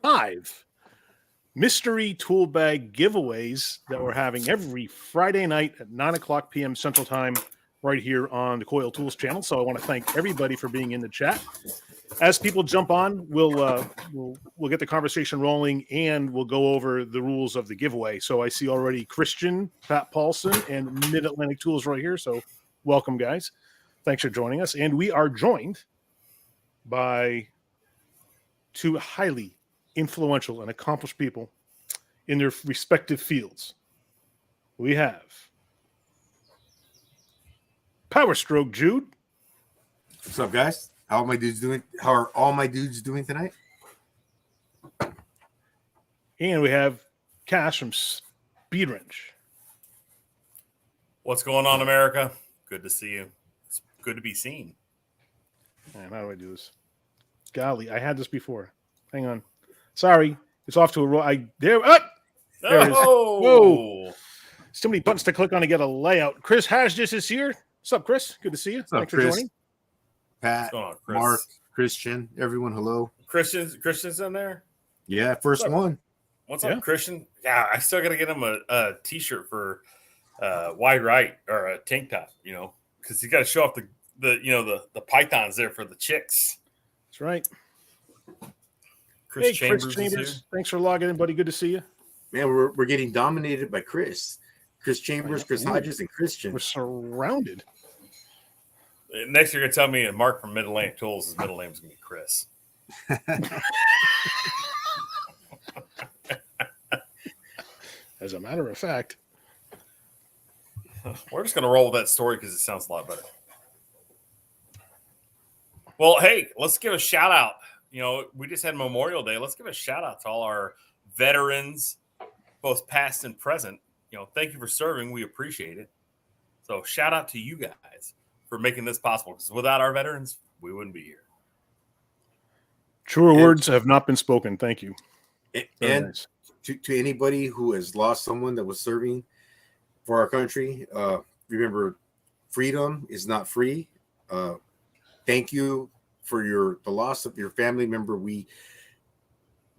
5 mystery tool bag giveaways that we're having every Friday night at 9:00 p.m. Central Time right here on the Coil Tools channel. So I want to thank everybody for being in the chat. As people jump on, we'll get the conversation rolling and we'll go over the rules of the giveaway. So I see already Christian, Pat Paulson, and Mid-Atlantic Tools right here. So welcome, guys. Thanks for joining us. And we are joined by 2 highly influential and accomplished people in their respective fields. We have Power Stroke Jude. What's up, guys? How are my dudes doing? How are all my dudes doing tonight? And we have Cash from Speed Wrench. What's going on, America? Good to see you. It's good to be seen. Man, how do I do this? Golly, I had this before. Hang on. Sorry. It's off to a roll. There it is. Whoa. It's too many buttons to click on to get a layout. Chris Hasdis is here. What's up, Chris? Good to see you. What's up, Thanks Chris? for joining. Pat, on, Chris? Mark, Christian, everyone, hello. Christian's in there? Yeah, first one. What's up, Christian? Yeah, I still got to get him a T-shirt for wide right or a tank top, because he's got to show off the pythons there for the chicks. That's right. Chris Chambers. Thanks for logging in, buddy. Good to see you. Man, we're getting dominated by Chris Chambers, Chris Hodges, and Christian. We're surrounded. Next, you're going to tell me Mark from Mid-Atlantic Tools, his middle name's going to be Chris. As a matter of fact. We're just going to roll with that story because it sounds a lot better. Well, hey, let's give a shout out. We just had Memorial Day. Let's give a shout out to all our veterans, both past and present. Thank you for serving. We appreciate it. So shout out to you guys for making this possible, because without our veterans, we wouldn't be here. Truer words have not been spoken. Thank you. And nice. to anybody who has lost someone that was serving for our country, remember, freedom is not free. Thank you for the loss of your family member. We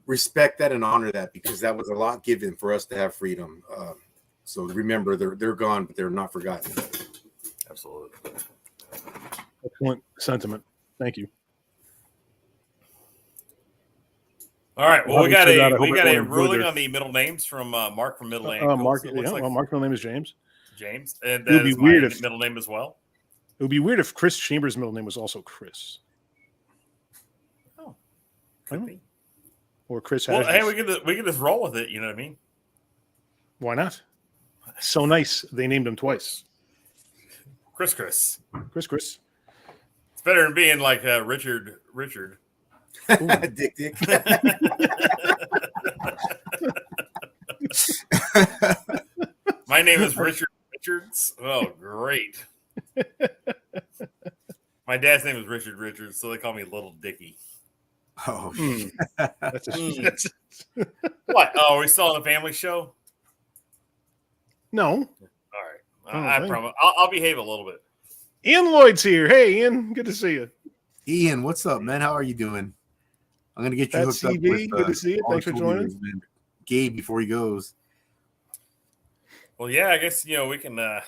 respect that and honor that, because that was a lot given for us to have freedom. So remember, they're gone, but they're not forgotten. Absolutely. Excellent sentiment. Thank you. All right. Well, we got a ruling on the middle names from Mark from Mid-Atlantic. Mark's middle name is James. James, and that is my middle name as well. It would be weird if Chris Chambers' middle name was also Chris. Oh, could be. Or Chris. Well, hey, we can just roll with it. You know what I mean? Why not? So nice. They named him twice. Chris. Chris. It's better than being like Richard. Dick. My name is Richard Richards. Oh, great. My dad's name is Richard Richards, so they call me Little Dicky. Oh, that's What? Oh, are we still on the family show? No. All right. I promise. I'll behave a little bit. Ian Lloyd's here. Hey, Ian. Good to see you. Ian, what's up, man? How are you doing? I'm going to get you hooked up with good to see you. Thanks for joining. Gabe, before he goes. Well, yeah, I guess, we can, I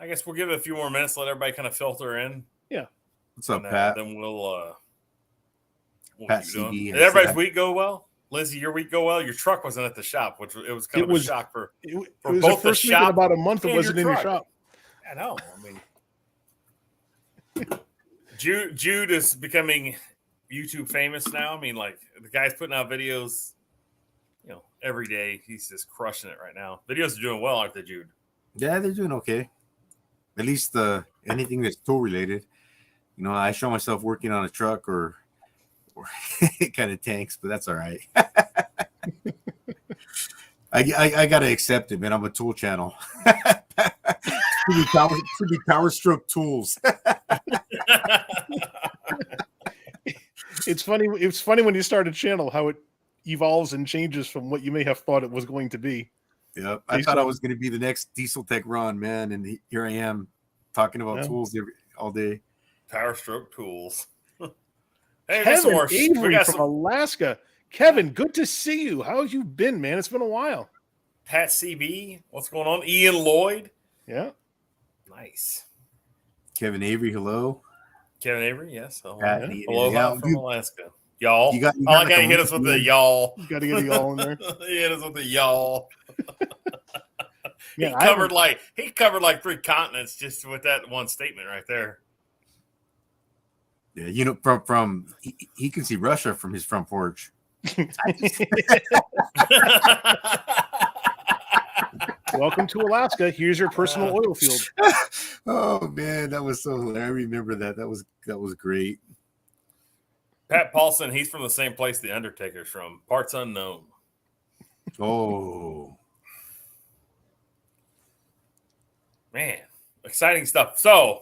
guess we'll give it a few more minutes, let everybody kind of filter in. Yeah. What's up, Pat? Then we'll Pat keep going. CD. Did everybody's week go well? Lindsay, your week go well? Your truck wasn't at the shop, which it was kind of a shock for both the first shop. In about a month it wasn't in your shop. I know. Jude is becoming YouTube famous now. The guy's putting out videos, every day. He's just crushing it right now. Videos are doing well, aren't they, Jude? Yeah, they're doing okay. At least anything that's tool related. I show myself working on a truck or it kind of tanks, but that's all right. I gotta accept it, man. I'm a tool channel. Pretty power stroke tools. It's funny when you start a channel how it evolves and changes from what you may have thought it was going to be. Yeah, I thought I was going to be the next Diesel Tech Ron, man, and here I am talking about tools all day. Power stroke tools. Hey, Kevin Avery from Alaska. Kevin, good to see you. How have you been, man? It's been a while. Pat CB, what's going on? Ian Lloyd. Yeah. Nice. Kevin Avery, hello. Kevin Avery, yes. Pat, Aloha from Alaska. Y'all. You got I like like how you hit us with the y'all. You got to get the y'all in there. He hit us with the y'all. Yeah, he covered like 3 continents just with that one statement right there. Yeah, you know, from he can see Russia from his front porch. Welcome to Alaska. Here's your personal oil field. Oh man, that was so hilarious. I remember that. That was great. Pat Paulson, he's from the same place the Undertaker's from. Parts unknown. Oh Man, exciting stuff. So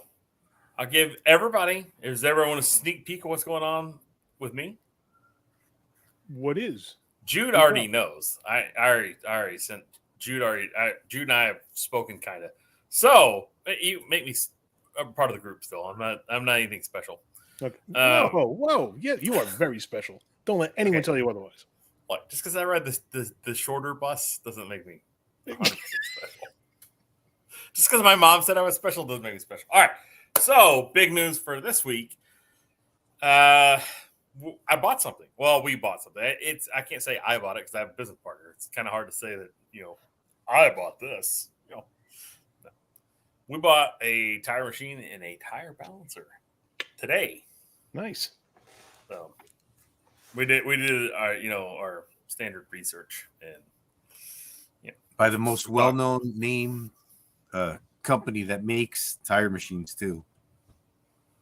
I'll give everybody, does everyone want a sneak peek of what's going on with me? What is? Jude already knows. I already sent Jude Jude and I have spoken kind of. So you make me a part of the group still. I'm not anything special. Okay. Whoa. Yeah, you are very special. Don't let anyone tell you otherwise. What? Just because I read the shorter bus doesn't make me 100% special. Just because my mom said I was special doesn't make me special. All right. So big news for this week. I bought something. Well, we bought something. I can't say I bought it because I have a business partner. It's kind of hard to say that, I bought this. We bought a tire machine and a tire balancer today. Nice. So we did our standard research and by the most well-known name company that makes tire machines too.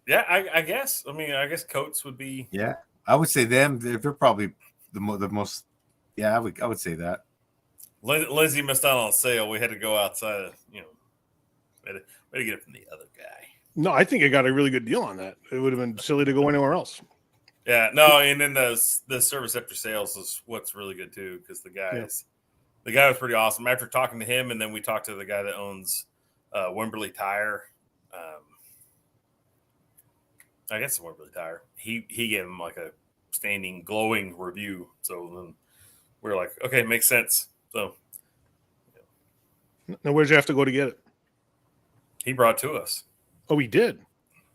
Yeah, I guess. I mean, I guess Coates would be. Yeah, I would say them. They're probably the most. Yeah, I would say that. Lindsay missed out on a sale. We had to go outside. We had to get it from the other guy. No, I think I got a really good deal on that. It would have been silly to go anywhere else. Yeah, no, and then the service after sales is what's really good too, because the guy was pretty awesome. After talking to him, and then we talked to the guy that owns Wimberley Tire. I guess it's Wimberley Tire. He gave him like a standing glowing review. So then we were like, okay, makes sense. So now, where'd you have to go to get it? he brought it to us. Oh, he did.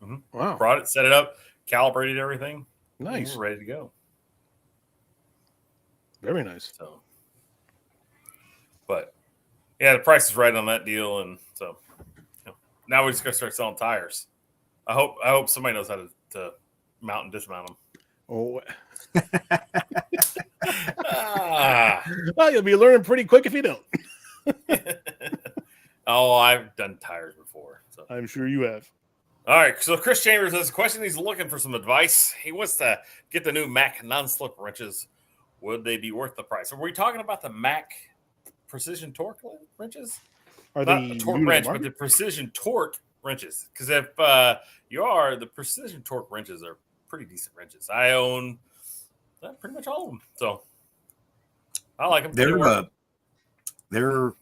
Mm-hmm. Wow. Brought it, set it up, calibrated everything. Nice. We're ready to go. Very nice. So, but yeah, the price is right on that deal, and so now we're just gonna start selling tires. I hope somebody knows how to mount and dismount them. Oh, Ah. well, you'll be learning pretty quick if you don't. Oh, I've done tires before. So. I'm sure you have. All right, so Chris Chambers has a question. He's looking for some advice. He wants to get the new Mac non-slip wrenches. Would they be worth the price? Are we talking about the Mac precision torque wrenches? Are Not they the torque new to wrench, market? but the precision torque wrenches. Because if the precision torque wrenches are pretty decent wrenches. I own pretty much all of them. So I like them. They're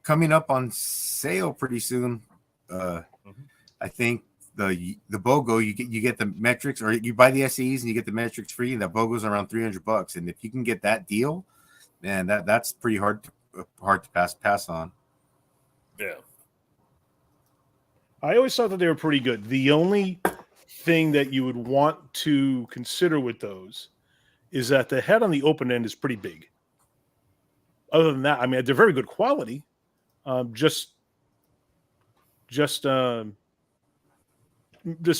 coming up on sale pretty soon. I think the BOGO you get the metrics, or you buy the SEs and you get the metrics free, and the BOGO's around $300. And if you can get that deal, man, that's pretty hard to pass on. Yeah. I always thought that they were pretty good. The only thing that you would want to consider with those is that the head on the open end is pretty big. Other than that, I mean, they're very good quality. Just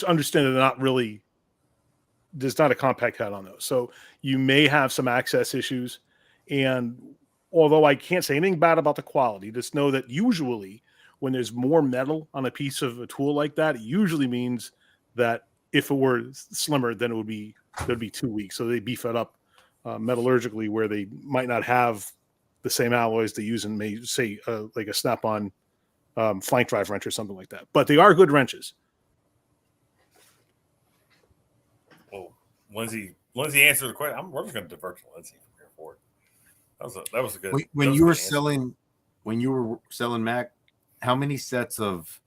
understand that they're not really, there's not a compact head on those. So you may have some access issues. And although I can't say anything bad about the quality, just know that usually when there's more metal on a piece of a tool like that, it usually means that if it were slimmer, then there'd be 2 weeks. So they beef it up metallurgically, where they might not have the same alloys they use in, say, like a snap-on flank drive wrench or something like that. But they are good wrenches. Well, Lindsay answered the question. We're just going to divert to Lindsay from here forward. That was a good. When you were selling Mac, how many sets of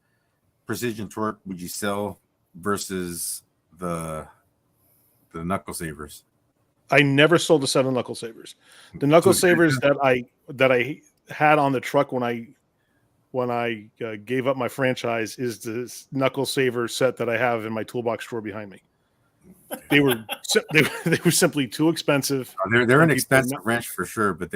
precision torque would you sell versus the knuckle savers? I never sold the 7 knuckle savers. The knuckle savers that I had on the truck when I gave up my franchise is the knuckle saver set that I have in my toolbox drawer behind me. They were simply too expensive. They're an expensive wrench for sure, but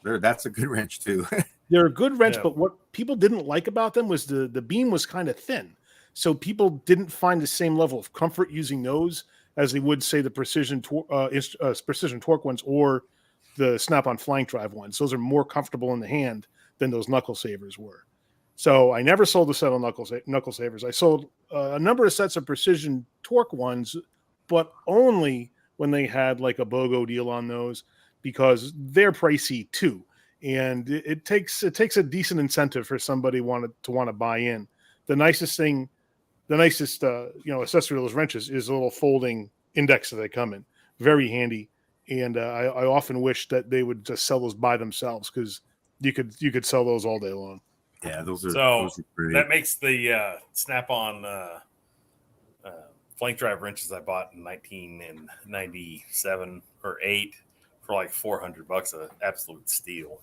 that's a good wrench too. They're a good wrench, but what people didn't like about them was the beam was kind of thin, so people didn't find the same level of comfort using those as they would say the precision torque ones or the snap-on flank drive ones. Those are more comfortable in the hand than those knuckle savers were. So I never sold the 7 knuckle savers. I sold a number of sets of precision torque ones, but only when they had like a BOGO deal on those, because they're pricey too. And it takes a decent incentive for somebody want to buy in. The nicest accessory to those wrenches is a little folding index that they come in. Very handy. And I often wish that they would just sell those by themselves, because you could sell those all day long. Yeah, those So are pretty. that makes the Snap-on flank drive wrenches I bought in 1997 or 8 for like $400 an absolute steal.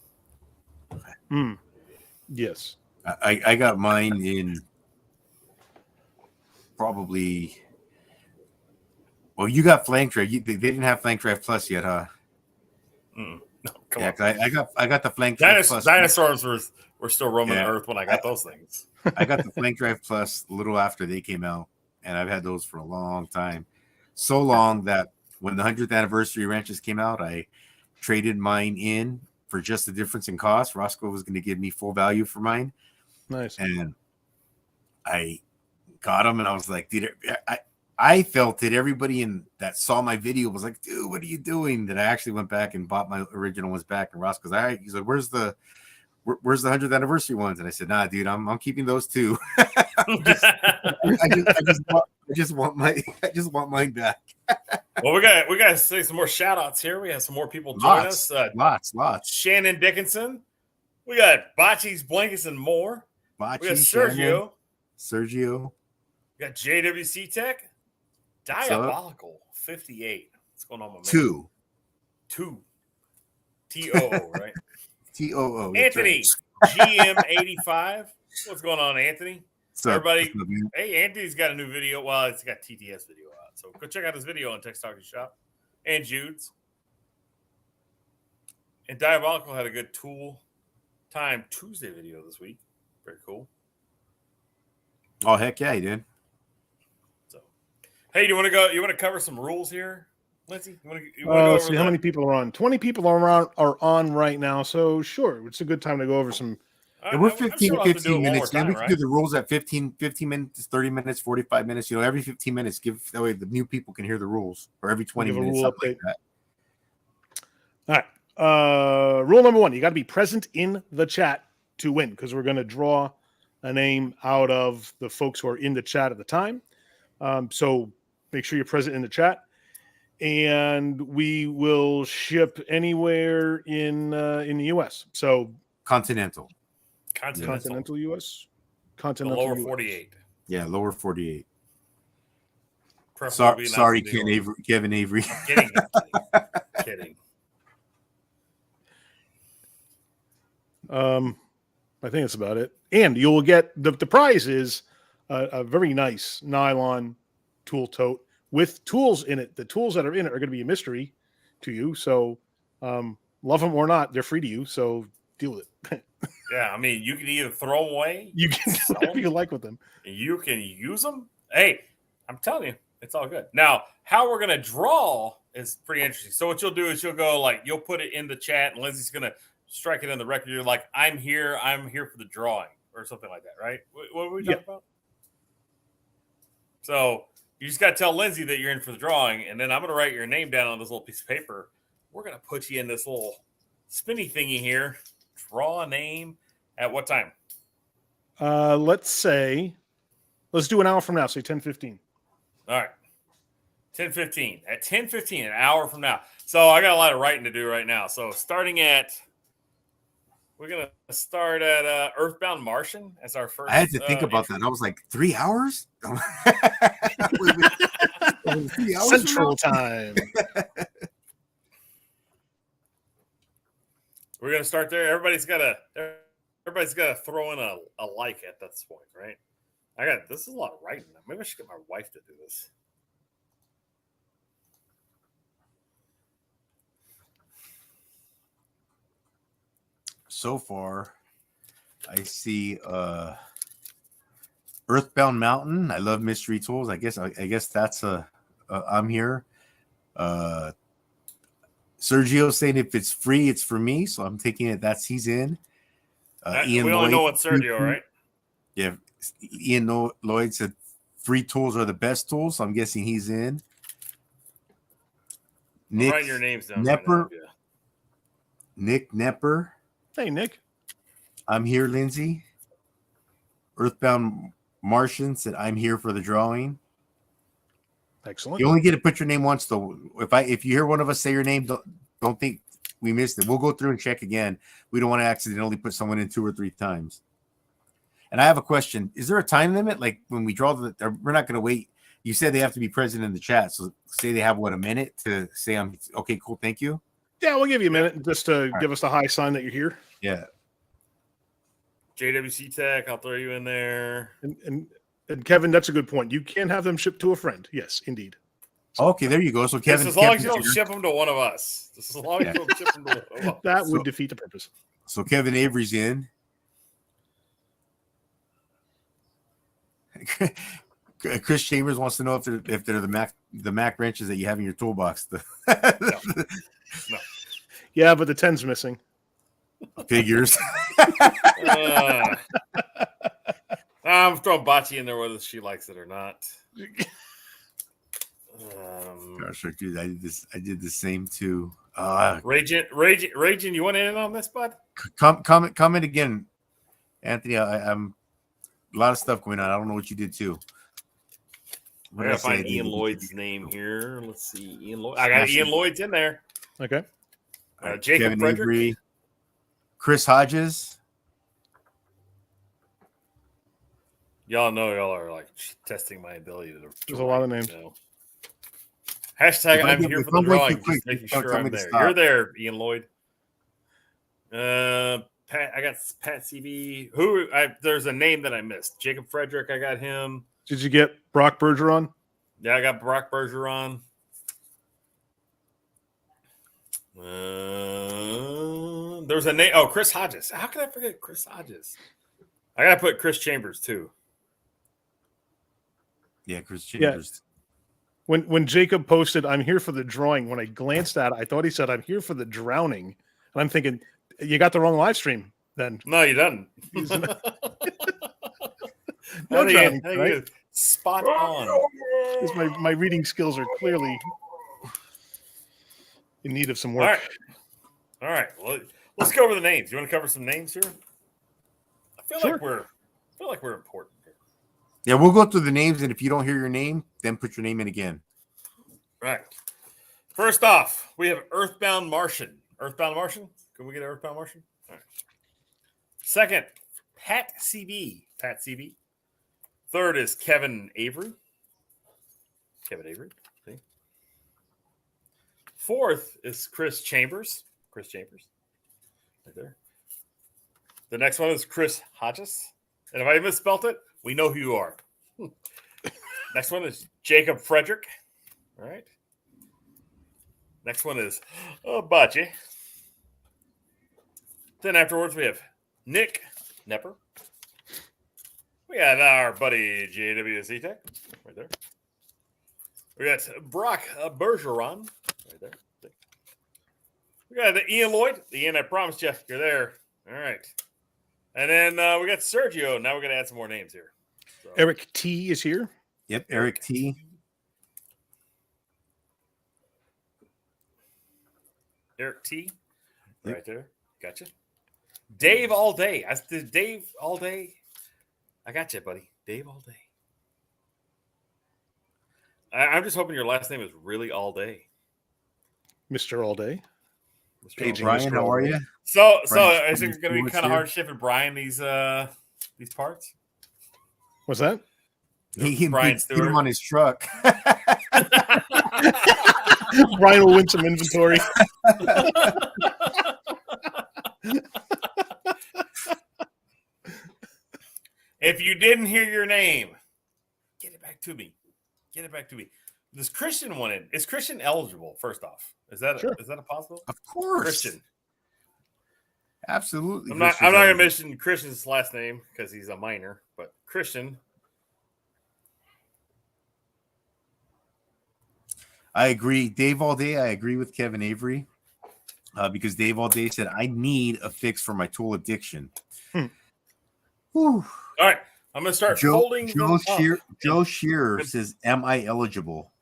Yes. I got mine in probably. Well, you got flank drive. They didn't have flank drive plus yet, huh? No, come Yeah, on. I got the flank drive plus. Dinosaurs were still roaming the earth when I got those things. I got the flank drive plus a little after they came out, and I've had those for a long time. So long that when the 100th anniversary wrenches came out, I traded mine in for just the difference in cost. Roscoe was going to give me full value for mine. Nice. And I got them, and I was like, dude, I felt it. Everybody that saw my video was like, dude, what are you doing? That I actually went back and bought my original ones back. And Roscoe's like, he's like, where's the 100th anniversary ones? And I said, nah, dude, I'm keeping those too. I just want mine back. Well, we got to say some more shout outs here. We have some more people join us. Lots. Shannon Dickinson. We got Bocce's Blankets and more. We got Sergio. We got JWC Tech. Diabolical 58. What's going on, my man? Two. TOO, right? TOO. Anthony, GM85. What's going on, Anthony? Everybody, hey, Anthony's got a new video. Well, he's got TTS video out. So go check out his video on Tex Talking Shop. And Jude's. And Diabolical had a good Tool Time Tuesday video this week. Very cool. Oh, heck yeah, he did. So, hey, do you want to go? You want to cover some rules here, Lindsay? You want to go over see how many people are on. 20 people are on right now. So sure, it's a good time to go over some. We're 15 minutes. Then we can do the rules at 15 minutes, 30 minutes, 45 minutes. Every 15 minutes, that way the new people can hear the rules, or every 20 minutes, something like that. All right. Rule number 1: you got to be present in the chat to win, because we're going to draw a name out of the folks who are in the chat at the time. So make sure you're present in the chat, and we will ship anywhere in the U.S. So Continental U.S. Continental lower 48. Yeah, lower 48. Sorry, Kevin Avery. Kidding. I think that's about it. And you'll get the prize is a very nice nylon tool tote with tools in it. The tools that are in it are going to be a mystery to you. So love them or not, they're free to you. So deal with it. Yeah, I mean, you can either throw them away. You can do whatever you like with them. You can use them. Hey, I'm telling you, it's all good. Now, how we're going to draw is pretty interesting. So what you'll do is you'll put it in the chat, and Lindsay's going to strike it in the record. You're like, I'm here for the drawing, or something like that, right? What were we talking about? So you just got to tell Lindsay that you're in for the drawing, and then I'm going to write your name down on this little piece of paper. We're going to put you in this little spinny thingy here. Draw a name at what time? Let's do an hour from now. Say 10:15. All right. 10:15. At 10:15, an hour from now. So I got a lot of writing to do right now. So we're going to start at Earthbound Martian as our first. I had to think about that. I was like, 3 hours? 3 hours Central time. We're gonna start there. Everybody's gotta throw in a like at this point, right? This is a lot of writing. Maybe I should get my wife to do this. So far, I see Earthbound Mountain. I love mystery tools. I guess that's I'm here. Sergio saying if it's free, it's for me. So I'm taking it he's in. We only know what Sergio, right? Yeah. Ian Lloyd said free tools are the best tools. So I'm guessing he's in. Nick write your names down. Nepper. Right now, yeah. Nick Nepper. Hey, Nick. I'm here, Lindsay. Earthbound Martian said, I'm here for the drawing. Excellent. You only get to put your name once, though. If you hear one of us say your name, don't think we missed it. We'll go through and check again. We don't want to accidentally put someone in 2 or 3 times. And I have a question. Is there a time limit? Like when we draw we're not going to wait. You said they have to be present in the chat. So say they have, a minute to say, I'm okay, cool, thank you. Yeah, we'll give you a minute just to give us the high sign that you're here. Yeah. JWC Tech, I'll throw you in there. And Kevin, that's a good point. You can have them shipped to a friend. Yes, indeed. Okay, there you go. So Kevin, as long as you don't ship them to one of us. Just as long as you don't ship them to one of us. That would defeat the purpose. So Kevin Avery's in. Chris Chambers wants to know if they're the Mac wrenches that you have in your toolbox. No. Yeah, but the 10's missing. Figures. I'm throwing Bocce in there whether she likes it or not. Gosh, dude, I did the same too. Raging, you want in on this, bud? Comment again, Anthony. I'm a lot of stuff going on. I don't know what you did too. I gotta find Ian Lloyd's name here. Let's see, Ian Lloyd. I got Ian Lloyd's in there. Okay. Jacob Kevin Frederick, Avery, Chris Hodges. Y'all know y'all are like testing my ability to. There's a lot of names. Hashtag I'm here for the drawing. Just making sure I'm there. You're there, Ian Lloyd. Pat, I got Pat CB. There's a name that I missed. Jacob Frederick, I got him. Did you get Brock Bergeron? Yeah, I got Brock Bergeron. There's a name. Oh, Chris Hodges. How can I forget Chris Hodges? I gotta put Chris Chambers too. Yeah, Chris Chambers. Yeah. When Jacob posted, "I'm here for the drawing," when I glanced at it, I thought he said, "I'm here for the drowning," and I'm thinking, you got the wrong live stream. Then no, you didn't. No drowning, right? Spot on. My reading skills are clearly in need of some work. All right. Well, let's go over the names. You want to cover some names here? I feel like we're important here. Yeah, we'll go through the names, and if you don't hear your name, then put your name in again. Right. First off, we have Earthbound Martian. Earthbound Martian? Can we get Earthbound Martian? All right. Second, Pat CB. Pat CB. Third is Kevin Avery. Kevin Avery. See? Fourth is Chris Chambers. Chris Chambers. Right there. The next one is Chris Hodges. And if I misspelled it, we know who you are. Next one is Jacob Frederick. All right. Next one is Bocce. Then afterwards, we have Nick Nepper. We got our buddy JWC Tech right there. We got Brock Bergeron right there. We got the Ian Lloyd. The Ian, I promised you, you're there. All right. And then we got Sergio. Now we're going to add some more names here. So. Eric T is here. Yep, Eric T. Eric T. Right there. Gotcha. Dave all day. Dave all day. I got you, buddy. Dave all day. I'm just hoping your last name is really all day. Mr. All Day. Hey, Brian, how are you? So is it going to be kind of hard shipping Brian these parts? What's that? He Brian put him on his truck. Brian will win some inventory. didn't hear your name, get it back to me. Get it back to me. This Christian one in. Is Christian eligible? First off, is that Sure. is that a possible? Of course. Christian. Absolutely. I'm not going to mention Christian's last name because he's a minor, but Christian. I agree. Dave All Day, I agree with Kevin Avery because Dave All Day said, I need a fix for my tool addiction. Hmm. All right. I'm going to start folding them up. Joe Shearer says, am I eligible?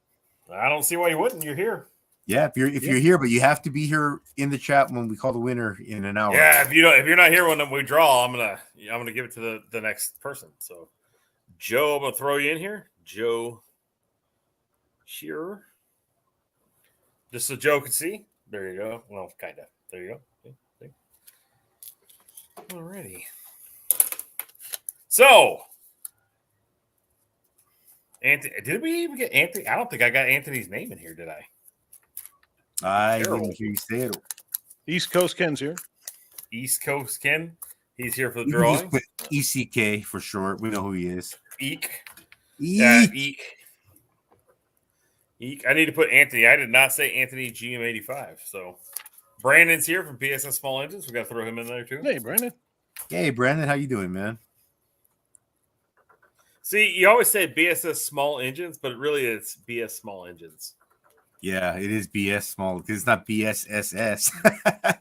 I don't see why you wouldn't. You're here. Yeah, if you're here, but you have to be here in the chat when we call the winner in an hour. Yeah, if you're not here when we draw, I'm gonna give it to the next person. So, Joe, I'm gonna throw you in here, Joe Shearer, just so Joe can see. There you go. Well, kind of. There you go. See? Alrighty. So, Anthony, did we even get Anthony? I don't think I got Anthony's name in here, did I? I didn't hear you say it. East Coast Ken's here. East Coast Ken. He's here for the You can drawing. just put ECK for short. We know who he is. Eek. Eek. Eek. Eek. I need to put Anthony. I did not say Anthony GM85. So Brandon's here from BSS Small Engines. We got to throw him in there too. Hey, Brandon. Hey, Brandon, how you doing, man? See, you always say BSS Small Engines, but really it's BS Small Engines. Yeah, it is BS small. It's not BSSS.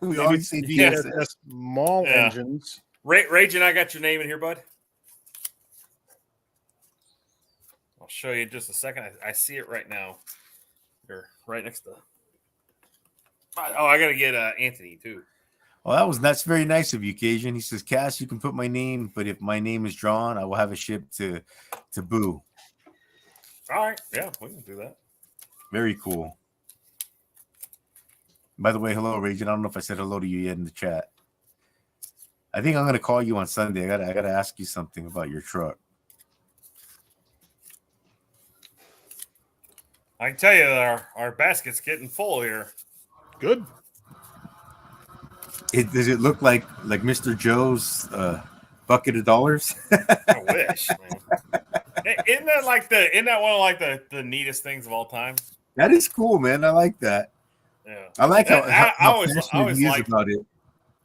We Maybe always say BSS. BSS small Yeah. engines. Rage and I got your name in here, bud. I'll show you in just a second. I see it right now. You're right next to. Oh, I got to get Anthony too. Well, that's very nice of you, Cajun. He says, Cass, you can put my name, but if my name is drawn, I will have it shipped to Boo. All right. Yeah, we can do that. Very cool. By the way, hello, Raging. I don't know if I said hello to you yet in the chat. I think I'm gonna call you on Sunday. I gotta ask you something about your truck. I can tell you that our basket's getting full here. Good. Does it look like Mr. Joe's bucket of dollars? I wish. Man. Isn't that one of like the neatest things of all time? That is cool, man. I like that. Yeah. I like how I always passionate he is like about it.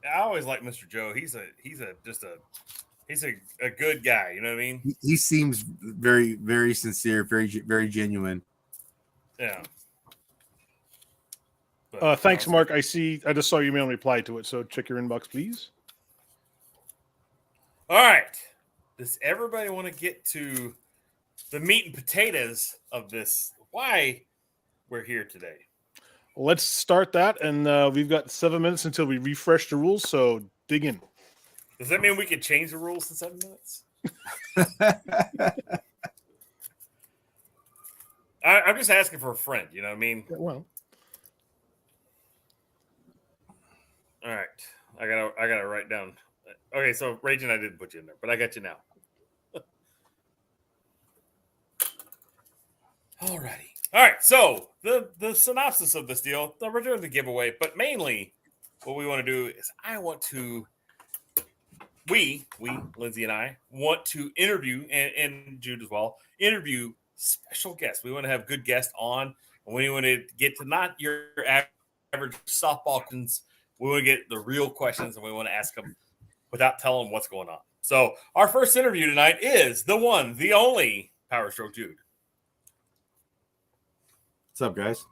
I always like Mr. Joe. He's a good guy. You know what I mean? He seems very, very sincere, very, very genuine. Yeah. But, Thanks, Mark. I just saw your email and replied to it. So check your inbox, please. All right. Does everybody want to get to the meat and potatoes of this? Why we're here today? Let's start that. And we've got 7 minutes until we refresh the rules. So dig in. Does that mean we could change the rules in 7 minutes? I'm just asking for a friend. You know what I mean? Yeah, well, All right. I gotta write down. Okay, so Raging, I didn't put you in there, but I got you now. Alrighty. All right. So the synopsis of this deal, we're doing the giveaway, but mainly what we want to do is we, Lindsay and I, want to interview, and Jude as well, interview special guests. We want to have good guests on, and we want to get to not your average softball questions. We want to get the real questions, and we want to ask them without telling them what's going on. So our first interview tonight is the one, the only Power Stroke Jude. What's up, guys?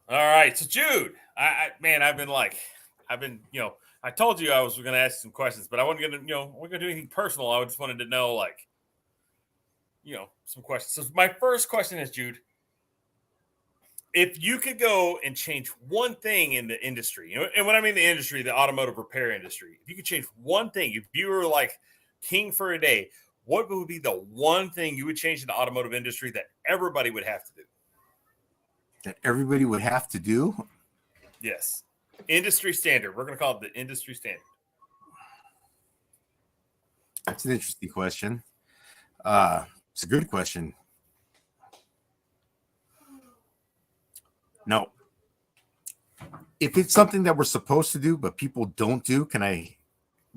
All right, so Jude, I've been, I told you I was going to ask some questions, but I wasn't going to, we're going to do anything personal. I just wanted to know, some questions. So my first question is, Jude, if you could go and change one thing in the industry, and when I mean the industry, the automotive repair industry, if you could change one thing, if you were like king for a day, what would be the one thing you would change in the automotive industry that everybody would have to do? That everybody would have to do? Yes. Industry standard. We're going to call it the industry standard. That's an interesting question. It's a good question. No. If it's something that we're supposed to do, but people don't do, can I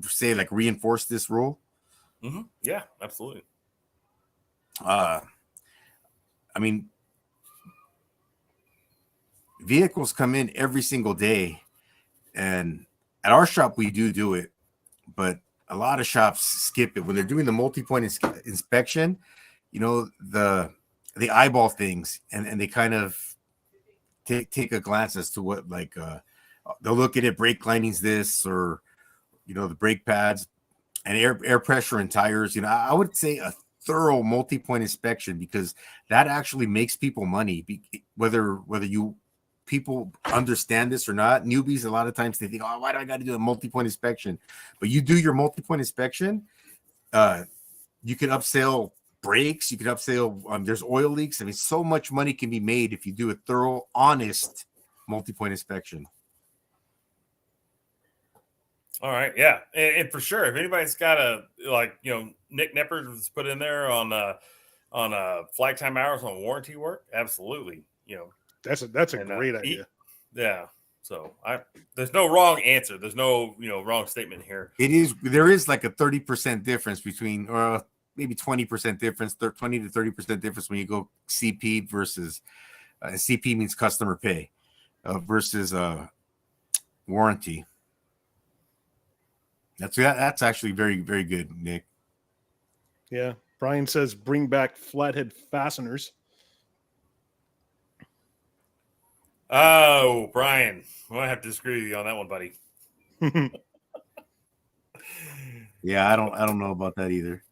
say reinforce this rule? Yeah, absolutely. I mean, vehicles come in every single day, and at our shop we do it, but a lot of shops skip it when they're doing the multi-point inspection. You know, the eyeball things, and they kind of take a glance as to what, like, they'll look at it, brake linings, this, or the brake pads and air pressure and tires. I would say a thorough multi-point inspection, because that actually makes people money, whether you people understand this or not. Newbies, a lot of times they think, oh, why do I got to do a multi-point inspection? But you do your multi-point inspection, you can upsell brakes, you can upsell, there's oil leaks. I mean, so much money can be made if you do a thorough, honest multi-point inspection. All right, yeah, and for sure, if anybody's got Nick Nepper was put in there on flight time hours on warranty work, absolutely, That's a great idea. Yeah, so there's no wrong answer. There's no wrong statement here. There is like a 30% difference between, or maybe 20% difference, 20 to 30% difference when you go CP versus CP means customer pay versus warranty. That's actually very, very good, Nick. Yeah. Brian says bring back flathead fasteners. Oh, Brian, I might have to disagree with you on that one, buddy. Yeah, I don't know about that either.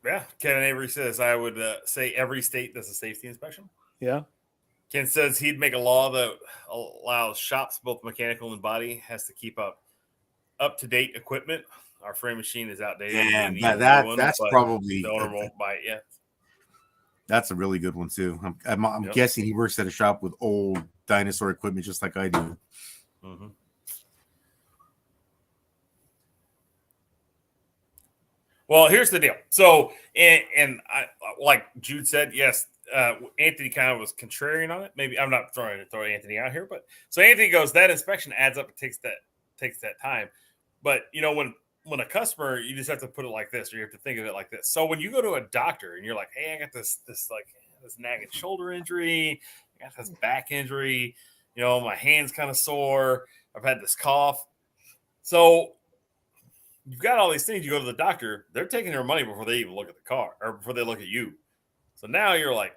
Yeah, Kevin Avery says I would say every state does a safety inspection. Yeah. Ken says he'd make a law that allows shops, both mechanical and body, has to keep up to date equipment. Our frame machine is outdated. Yeah, that's probably the owner won't buy it yet. That's a really good one too. I'm guessing he works at a shop with old dinosaur equipment, just like I do. Mm-hmm. Well, here's the deal. So, and I, like Jude said, yes, Anthony kind of was contrarian on it. Maybe I'm not throwing Anthony out here, but so Anthony goes, that inspection adds up. It takes that time. But when a customer, you just have to put it like this, or you have to think of it like this. So when you go to a doctor and you're like, hey, I got this nagging shoulder injury, I got this back injury, my hand's kind of sore, I've had this cough. So you've got all these things. You go to the doctor, they're taking their money before they even look at the car or before they look at you. So now you're like,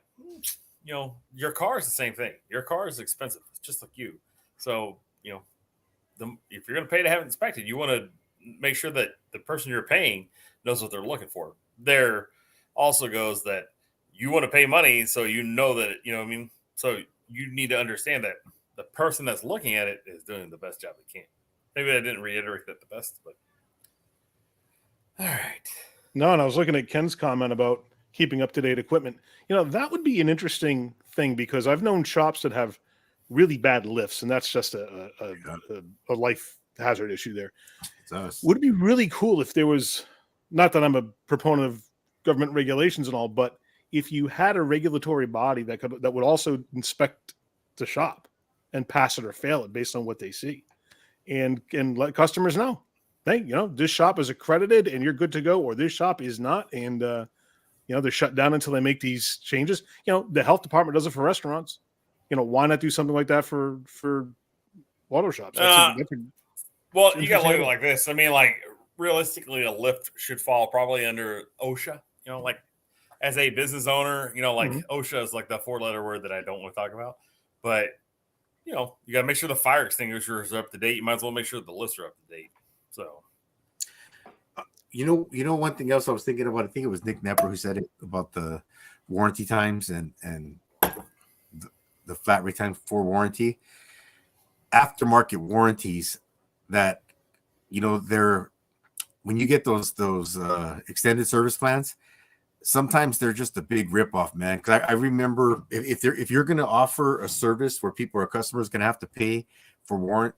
your car is the same thing. Your car is expensive. It's just like you. So, if you're going to pay to have it inspected, you want to make sure that the person you're paying knows what they're looking for. There also goes that you want to pay money, so that, so you need to understand that the person that's looking at it is doing the best job they can. Maybe I didn't reiterate that the best, but all right. No, and I was looking at Ken's comment about keeping up-to-date equipment. That would be an interesting thing, because I've known shops that have really bad lifts, and that's just a life hazard issue there. Would it be really cool if there was, not that I'm a proponent of government regulations and all, but if you had a regulatory body that would also inspect the shop and pass it or fail it based on what they see, and let customers know, hey, this shop is accredited and you're good to go, or this shop is not, and they're shut down until they make these changes. The health department does it for restaurants. Why not do something like that for auto shops? Well, you got to look at it like this. I mean, like, realistically, a lift should fall probably under OSHA. Like, as a business owner, OSHA is like the 4-letter word that I don't want to talk about. But, you got to make sure the fire extinguishers are up to date. You might as well make sure the lifts are up to date. So, one thing else I was thinking about, I think it was Nick Nepper who said it about the warranty times and the flat rate time for warranty. Aftermarket warranties that, they're, when you get those extended service plans, sometimes they're just a big ripoff, man. Because I remember if you're going to offer a service where customers going to have to pay for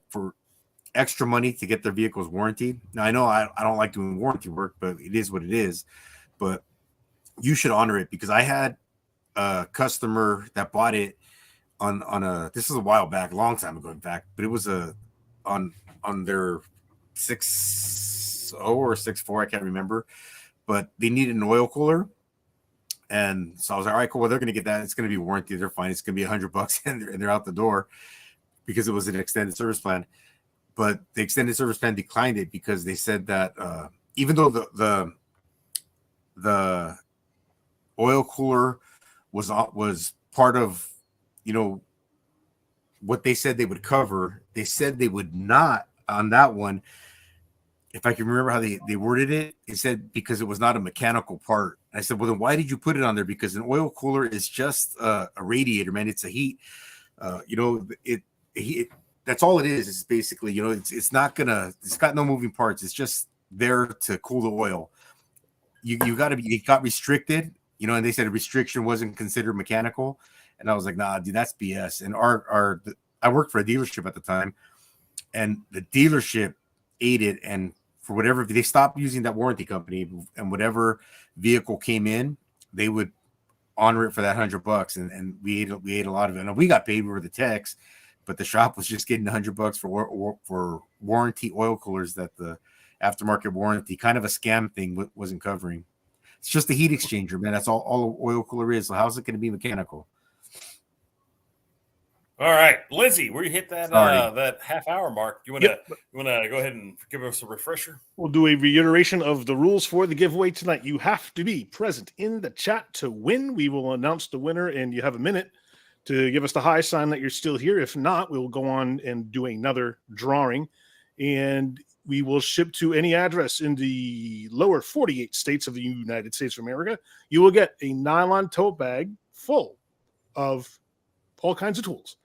extra money to get their vehicles warranted. Now, I know I don't like doing warranty work, but it is what it is. But you should honor it, because I had a customer that bought it on a, this is a while back, a long time ago, in fact, but it was a on their 6.0 or 6.4, I can't remember, but they needed an oil cooler. And so I was like, all right, cool. Well, they're going to get that. It's going to be warranty. They're fine. It's going to be $100 and they're out the door because it was an extended service plan. But the extended service plan declined it because they said that even though the oil cooler was part of, what they said they would cover, they said they would not on that one. If I can remember how they worded it, it said because it was not a mechanical part. I said, well, then why did you put it on there? Because an oil cooler is just a radiator, man. It's a heat. That's all it is. It's basically, it's got no moving parts. It's just there to cool the oil. It got restricted, and they said a restriction wasn't considered mechanical. And I was like, nah, dude, that's BS. And I worked for a dealership at the time, and the dealership ate it. And for whatever, they stopped using that warranty company, and whatever vehicle came in, they would honor it for that $100. And we ate a lot of it. And we got paid, we were the techs, but the shop was just getting $100 for warranty oil coolers that the aftermarket warranty, kind of a scam thing, wasn't covering. It's just a heat exchanger, man. That's all an oil cooler is. So how's it going to be mechanical? All right, Lindsay, we hit that that half hour mark. You want to go ahead and give us a refresher? We'll do a reiteration of the rules for the giveaway tonight. You have to be present in the chat to win. We will announce the winner, and you have a minute to give us the high sign that you're still here. If not, we will go on and do another drawing, and we will ship to any address in the lower 48 states of the United States of America. You will get a nylon tote bag full of all kinds of tools.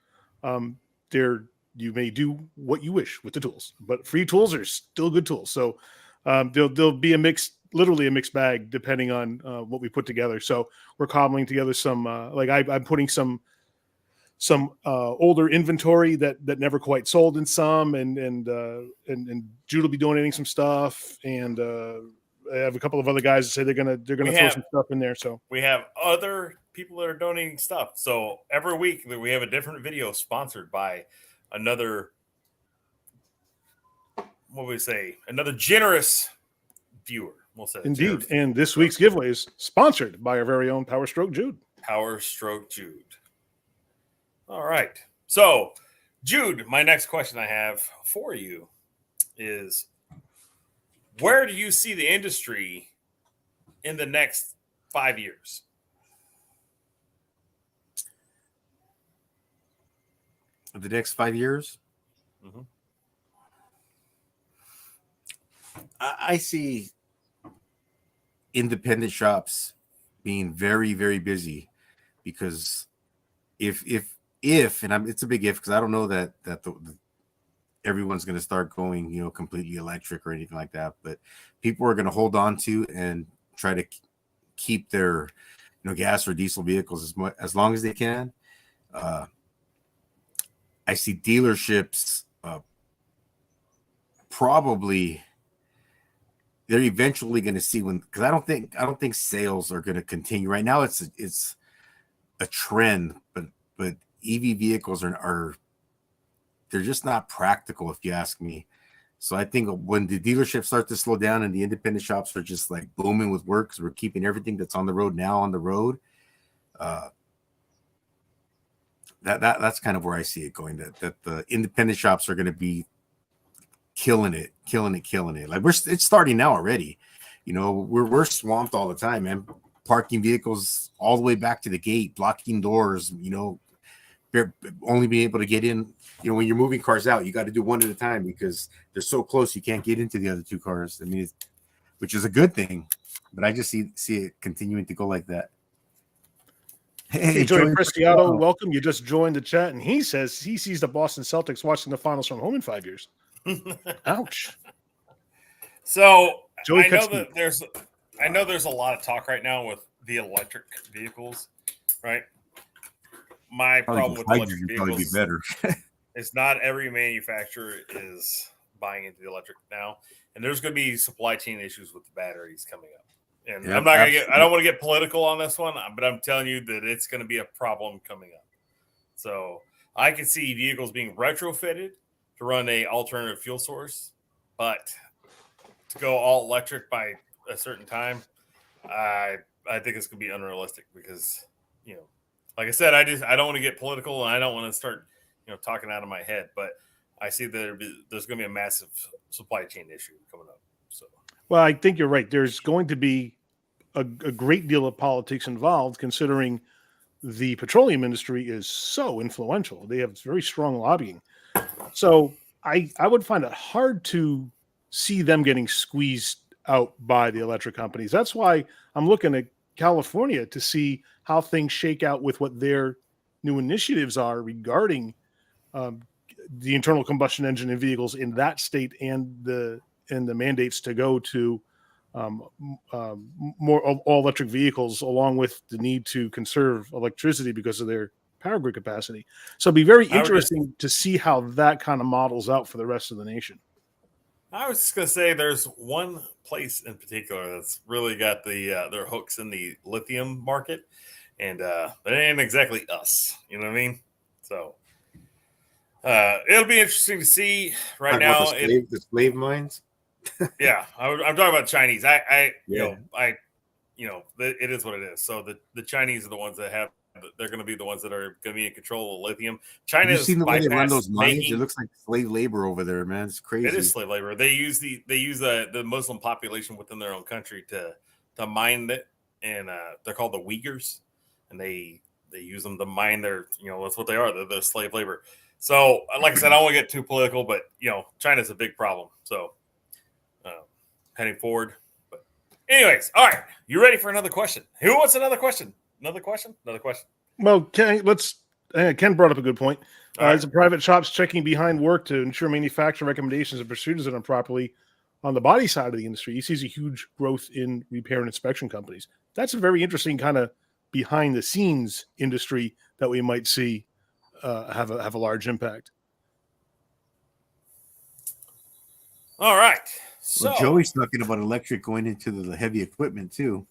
You may do what you wish with the tools, but free tools are still good tools. So there'll be literally a mixed bag depending on what we put together. So we're cobbling together some I'm putting some older inventory that never quite sold in some, and Jude will be donating some stuff, and I have a couple of other guys that say they're gonna throw some stuff in there. So we have other people that are donating stuff. So every week we have a different video sponsored by another generous viewer. We'll say indeed. And this week's giveaway is sponsored by our very own Power Stroke Jude. All right. So, Jude, my next question I have for you is, where do you see the industry in the next 5 years? The next 5 years? Mm-hmm. I see independent shops being very, very busy, because if it's a big if, because I don't know that everyone's going to start going, completely electric or anything like that, but people are going to hold on to and try to keep their, gas or diesel vehicles as long as they can. I see dealerships probably they're eventually going to see because I don't think sales are going to continue right now. It's a trend, but EV vehicles are they're just not practical, if you ask me. So I think when the dealerships start to slow down and the independent shops are just like booming with work, because we're keeping everything that's on the road now on the road, that's kind of where I see it going. That the independent shops are going to be killing it. Like it's starting now already. We're swamped all the time, man. Parking vehicles all the way back to the gate, blocking doors. Only be able to get in. When you're moving cars out, you got to do one at a time because they're so close you can't get into the other two cars. I mean, which is a good thing, but I just see it continuing to go like that. Hey, Joey Prestiato, welcome. You just joined the chat, and he says he sees the Boston Celtics watching the finals from home in 5 years. Ouch. So Joey, I know there's a lot of talk right now with the electric vehicles, right? My problem with electric vehicles be better. is not every manufacturer is buying into the electric now, and there's going to be supply chain issues with the batteries coming up. And yeah, I don't want to get political on this one, but I'm telling you that it's going to be a problem coming up. So I can see vehicles being retrofitted to run a alternative fuel source, but to go all electric by a certain time, I think it's going to be unrealistic because, like I said, I don't want to get political and I don't want to start, talking out of my head, but I see that there's going to be a massive supply chain issue coming up. So, well, I think you're right. There's going to be a great deal of politics involved, considering the petroleum industry is so influential. They have very strong lobbying. So I would find it hard to see them getting squeezed out by the electric companies. That's why I'm looking at California to see how things shake out with what their new initiatives are regarding the internal combustion engine in vehicles in that state and the mandates to go to more all electric vehicles, along with the need to conserve electricity because of their power grid capacity. So it'd be very interesting to see how that kind of models out for the rest of the nation. I was just going to say there's one place in particular that's really got their hooks in the lithium market, and it ain't exactly us. You know what I mean? So it'll be interesting to see. Right now, the slave mines. Yeah, I'm talking about Chinese. It is what it is. So the Chinese are the ones that have. They're going to be the ones that are going to be in control of lithium. China has seen the way they run those mines. It looks like slave labor over there, man. It's crazy. It is slave labor. They use the Muslim population within their own country to mine it, and they're called the Uyghurs, and they use them to mine their. That's what they are. They're slave labor. So, like I said, I don't want to get too political, but China's a big problem. So, heading forward. But anyways, all right. You ready for another question? Who wants another question? Another question? Well, Ken brought up a good point. As a private shop's checking behind work to ensure manufacturer recommendations and procedures are done properly on the body side of the industry, he sees a huge growth in repair and inspection companies. That's a very interesting kind of behind the scenes industry that we might see have a large impact. All right. So well, Joey's talking about electric going into the heavy equipment too.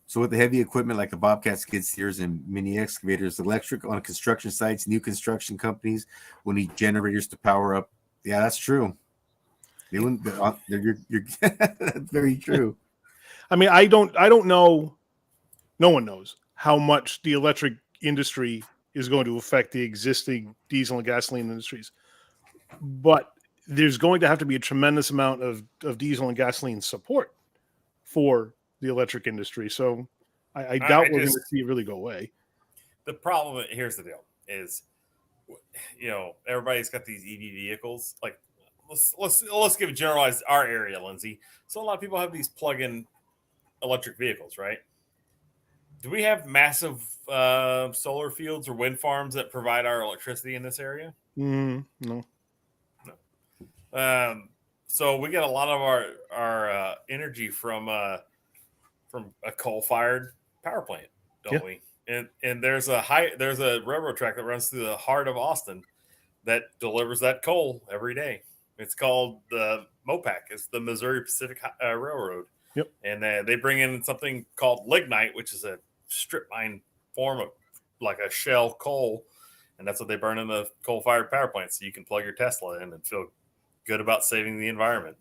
So with the heavy equipment like the Bobcat skid steers and mini excavators, electric on construction sites, new construction companies will need generators to power up. Yeah, that's true. You're that's very true. I mean, I don't know. No one knows how much the electric industry is going to affect the existing diesel and gasoline industries, but there's going to have to be a tremendous amount of diesel and gasoline support for the electric industry. So I doubt we're going to see it really go away. The problem, here's the deal, is, everybody's got these EV vehicles. Like, let's give a generalized our area, Lindsay. So a lot of people have these plug-in electric vehicles, right? Do we have massive solar fields or wind farms that provide our electricity in this area? No. So we get a lot of our energy from a coal-fired power plant, don't we? And there's a railroad track that runs through the heart of Austin that delivers that coal every day. It's called the MOPAC. It's the Missouri Pacific Railroad. Yep. And they bring in something called lignite, which is a strip mine form of like a shell coal, and that's what they burn in the coal-fired power plant. So you can plug your Tesla in and feel good about saving the environment.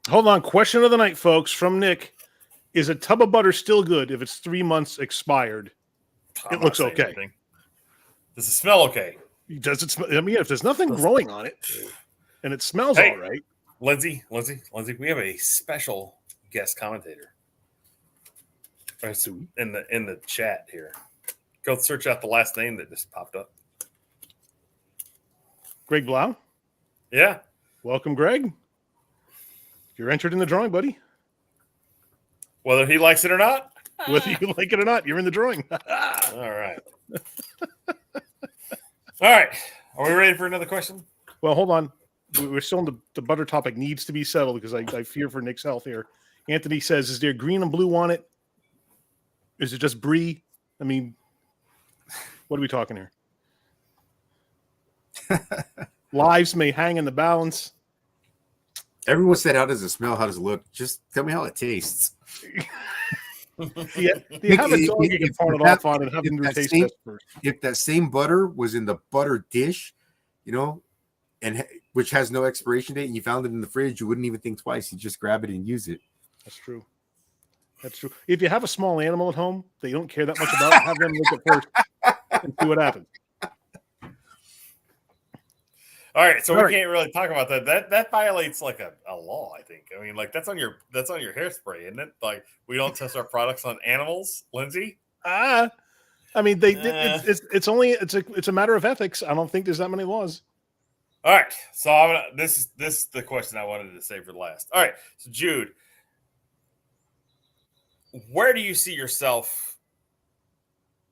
Hold on. Question of the night, folks, from Nick. Is a tub of butter still good if it's 3 months expired? It looks okay. Anything. Does it smell okay? Does it smell? I mean, if there's nothing growing on it and it smells all right. Lindsay, we have a special guest commentator in the chat here. Go search out the last name that just popped up. Greg Blau? Yeah. Welcome, Greg. You're entered in the drawing, buddy. Whether he likes it or not? Whether you like it or not, you're in the drawing. All right. All right. Are we ready for another question? Well, hold on. We're still on the butter topic. Needs to be settled because I fear for Nick's health here. Anthony says, is there green and blue on it? Is it just brie? I mean, what are we talking here? Lives may hang in the balance. Everyone said, how does it smell? How does it look? Just tell me how it tastes. Yeah, you have a dog you can pawn it off on and have them do a taste test first. If that same butter was in the butter dish, you know, and which has no expiration date, and you found it in the fridge, you wouldn't even think twice. You just grab it and use it. That's true. That's true. If you have a small animal at home that you don't care that much about, have them look at first and see what happens. All right, so All we right. can't really talk about that. That violates like a law, I think. I mean, like that's on your hairspray, isn't it? Like we don't test our products on animals, Lindsay. I mean, it's a matter of ethics. I don't think there's that many laws. All right, so this is the question I wanted to save for the last. All right, so Jude, where do you see yourself?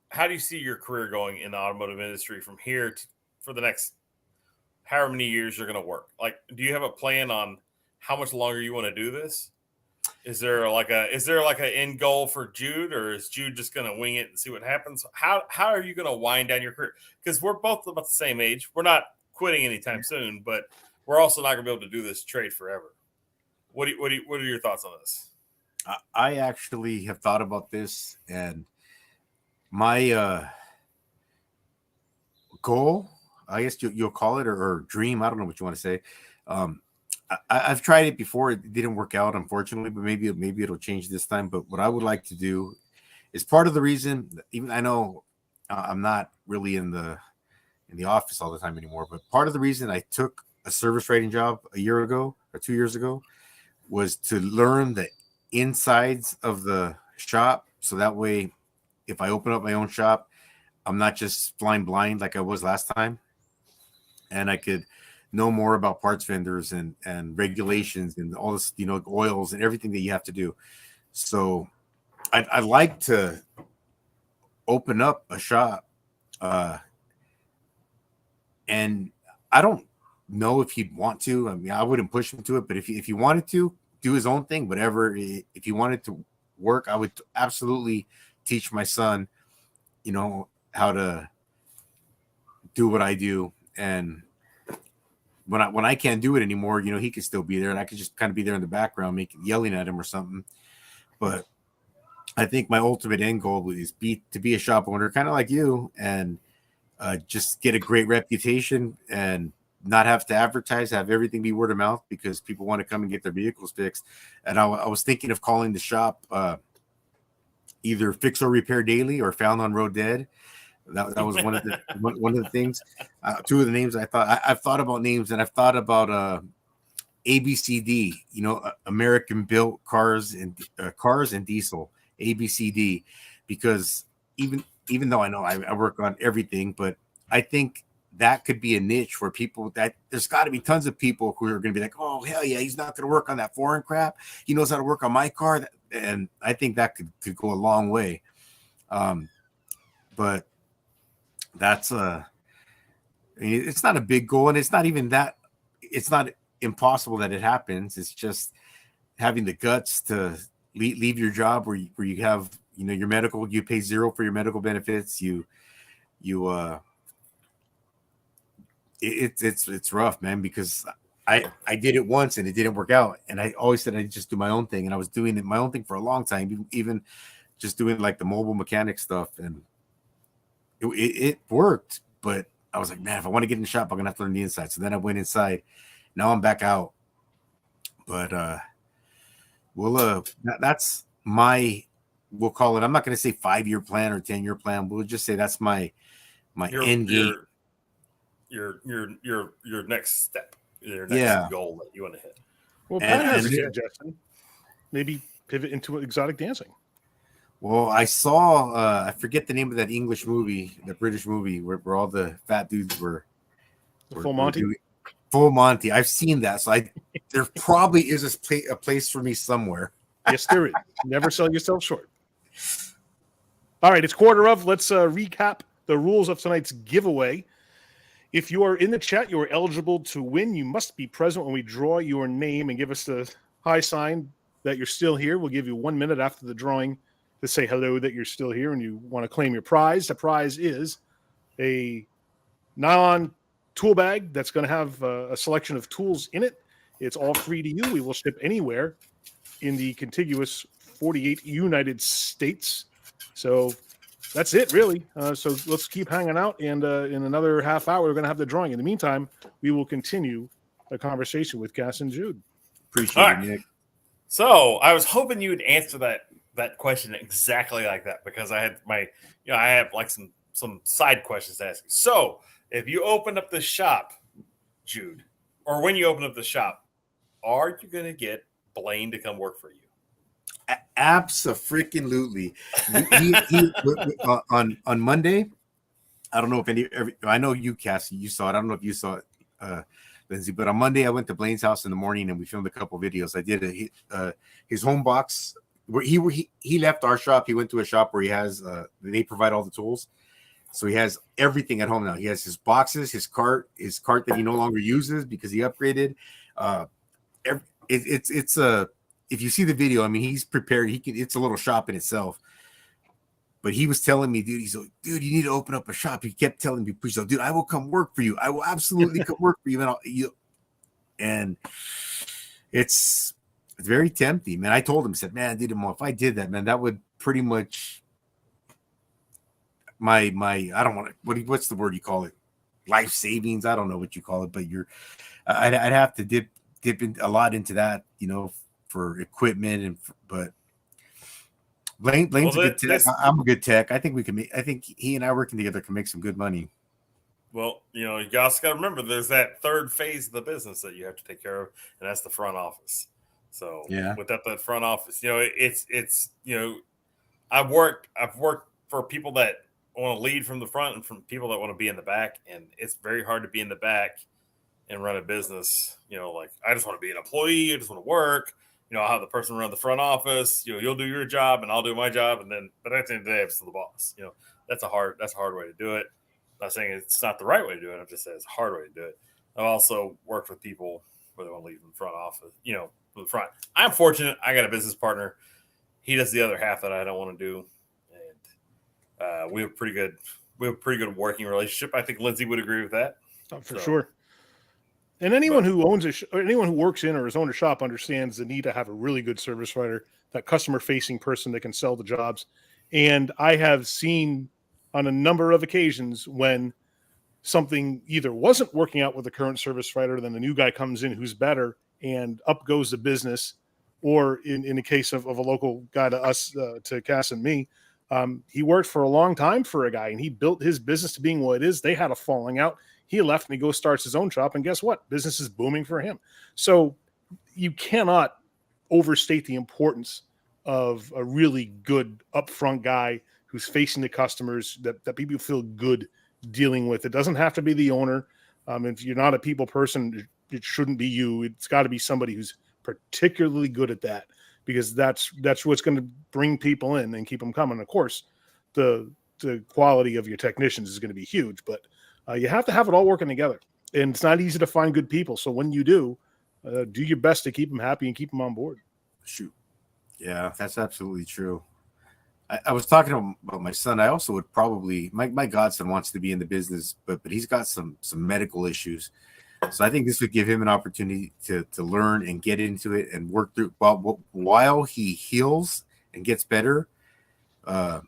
How do you see your career going in the automotive industry from here for the next however many years you're going to work? Like, do you have a plan on how much longer you want to do this? Is there like an end goal for Jude, or is Jude just going to wing it and see what happens? How are you going to wind down your career? Because we're both about the same age. We're not quitting anytime soon, but we're also not going to be able to do this trade forever. What are your thoughts on this? I actually have thought about this, and my goal, I guess you'll call it, or dream, I don't know what you want to say. I've tried it before. It didn't work out, unfortunately, but maybe it'll change this time. But what I would like to do is part of the reason, even I know I'm not really in the office all the time anymore, but part of the reason I took a service writing job a year ago or 2 years ago was to learn the insides of the shop. So that way, if I open up my own shop, I'm not just flying blind like I was last time. And I could know more about parts vendors and regulations and all this, you know, oils and everything that you have to do. So I like to open up a shop. And I don't know if he'd want to. I mean, I wouldn't push him to it, but if he wanted to do his own thing, whatever, if he wanted to work, I would absolutely teach my son, you know, how to do what I do. And when I can't do it anymore, you know, he could still be there, and I could just kind of be there in the background, yelling at him or something. But I think my ultimate end goal is to be a shop owner, kind of like you, and just get a great reputation and not have to advertise, have everything be word of mouth, because people want to come and get their vehicles fixed. And I was thinking of calling the shop either Fix or Repair Daily or Found on Road Dead. That was one of the things. Two of the names I've thought about names, and I've thought about ABCD. You know, American built cars and diesel, ABCD, because even though I know I work on everything, but I think that could be a niche where people, that there's got to be tons of people who are going to be like, oh hell yeah, he's not going to work on that foreign crap. He knows how to work on my car, and I think that could go a long way. But that's it's not a big goal, and it's not even that. It's not impossible that it happens. It's just having the guts to leave your job where you have, you know, your medical, you pay zero for your medical benefits. It's rough, man, because I did it once and it didn't work out, and I always said I'd just do my own thing, and I was doing my own thing for a long time, even just doing like the mobile mechanic stuff, and it worked. But I was like, man, if I want to get in the shop, I'm gonna have to learn the inside. So then I went inside. Now I'm back out. But that's my, we'll call it, I'm not gonna say 5-year plan or 10-year plan. We'll just say that's my end game. Your next step, your next goal that you want to hit. Well, Pat has a suggestion. Maybe pivot into exotic dancing. Well, I saw, I forget the name of that English movie, the British movie, where all the fat dudes were Full Monty. Full Monty. I've seen that, so there probably is a place for me somewhere. Yes, there is. Never sell yourself short. All right, it's quarter of. Let's recap the rules of tonight's giveaway. If you are in the chat, you are eligible to win. You must be present when we draw your name and give us the high sign that you're still here. We'll give you 1 minute after the drawing to say hello that you're still here and you want to claim your prize. The prize is a nylon tool bag that's going to have a selection of tools in it. It's all free to you. We will ship anywhere in the contiguous 48 United States. So that's it, really. So let's keep hanging out, and in another half hour, we're going to have the drawing. In the meantime, we will continue the conversation with Cass and Jude. Appreciate All it, right. Nick. So I was hoping you would answer that question exactly like that, because I had I have like some side questions to ask you. So if you open up the shop, Jude, or when you open up the shop, are you going to get Blaine to come work for you? Abso-freaking-lutely. On Monday, I don't know if I know you, Cassie, you saw it. I don't know if you saw it, Lindsay, but on Monday I went to Blaine's house in the morning and we filmed a couple videos. I did his home box where he left our shop. He went to a shop where he has they provide all the tools, so he has everything at home now. He has his boxes, his cart that he no longer uses because he upgraded. It's a if you see the video, I mean, he's prepared. It's a little shop in itself. But he was telling me, he's like, dude, you need to open up a shop. He kept telling me, please, dude, I will come work for you. I will absolutely come work for you. And it's very tempting, man. I told him, I said, man, dude, if I did that, man, that would pretty much I don't want to, what's the word you call it? Life savings. I don't know what you call it, but I'd have to dip in a lot into that, for equipment but Blaine's a good tech. I'm a good tech. I think he and I working together can make some good money. Well, you also got to remember there's that third phase of the business that you have to take care of, and that's the front office. So without that front office, it's I've worked for people that want to lead from the front and from people that want to be in the back, and it's very hard to be in the back and run a business. Like, I just want to be an employee. I just want to work. I'll have the person run the front office. You'll do your job and I'll do my job. But at the end of the day, I'm still the boss. That's a hard way to do it. I'm not saying it's not the right way to do it. I'm just saying it's a hard way to do it. I've also worked with people where they want to leave from the front office, from the front. I'm fortunate. I got a business partner. He does the other half that I don't want to do. And we have a pretty good working relationship. I think Lindsay would agree with that. Oh, for sure. And anyone who owns anyone who works in or has owned a shop understands the need to have a really good service writer, that customer-facing person that can sell the jobs. And I have seen on a number of occasions when something either wasn't working out with the current service writer, then the new guy comes in who's better, and up goes the business. Or in the case of a local guy to us, to Cass and me, he worked for a long time for a guy, and he built his business to being what it is. They had a falling out. He left and he goes starts his own shop, and guess what? Business is booming for him. So you cannot overstate the importance of a really good upfront guy who's facing the customers that people feel good dealing with. It doesn't have to be the owner. If you're not a people person, it shouldn't be you. It's got to be somebody who's particularly good at that, because that's what's going to bring people in and keep them coming. Of course, the quality of your technicians is going to be huge, but you have to have it all working together, and it's not easy to find good people. So when you do your best to keep them happy and keep them on board. Shoot. Yeah, that's absolutely true. I was talking about my son. I also would probably, my godson wants to be in the business, but he's got some medical issues. So I think this would give him an opportunity to learn and get into it and work through while he heals and gets better, and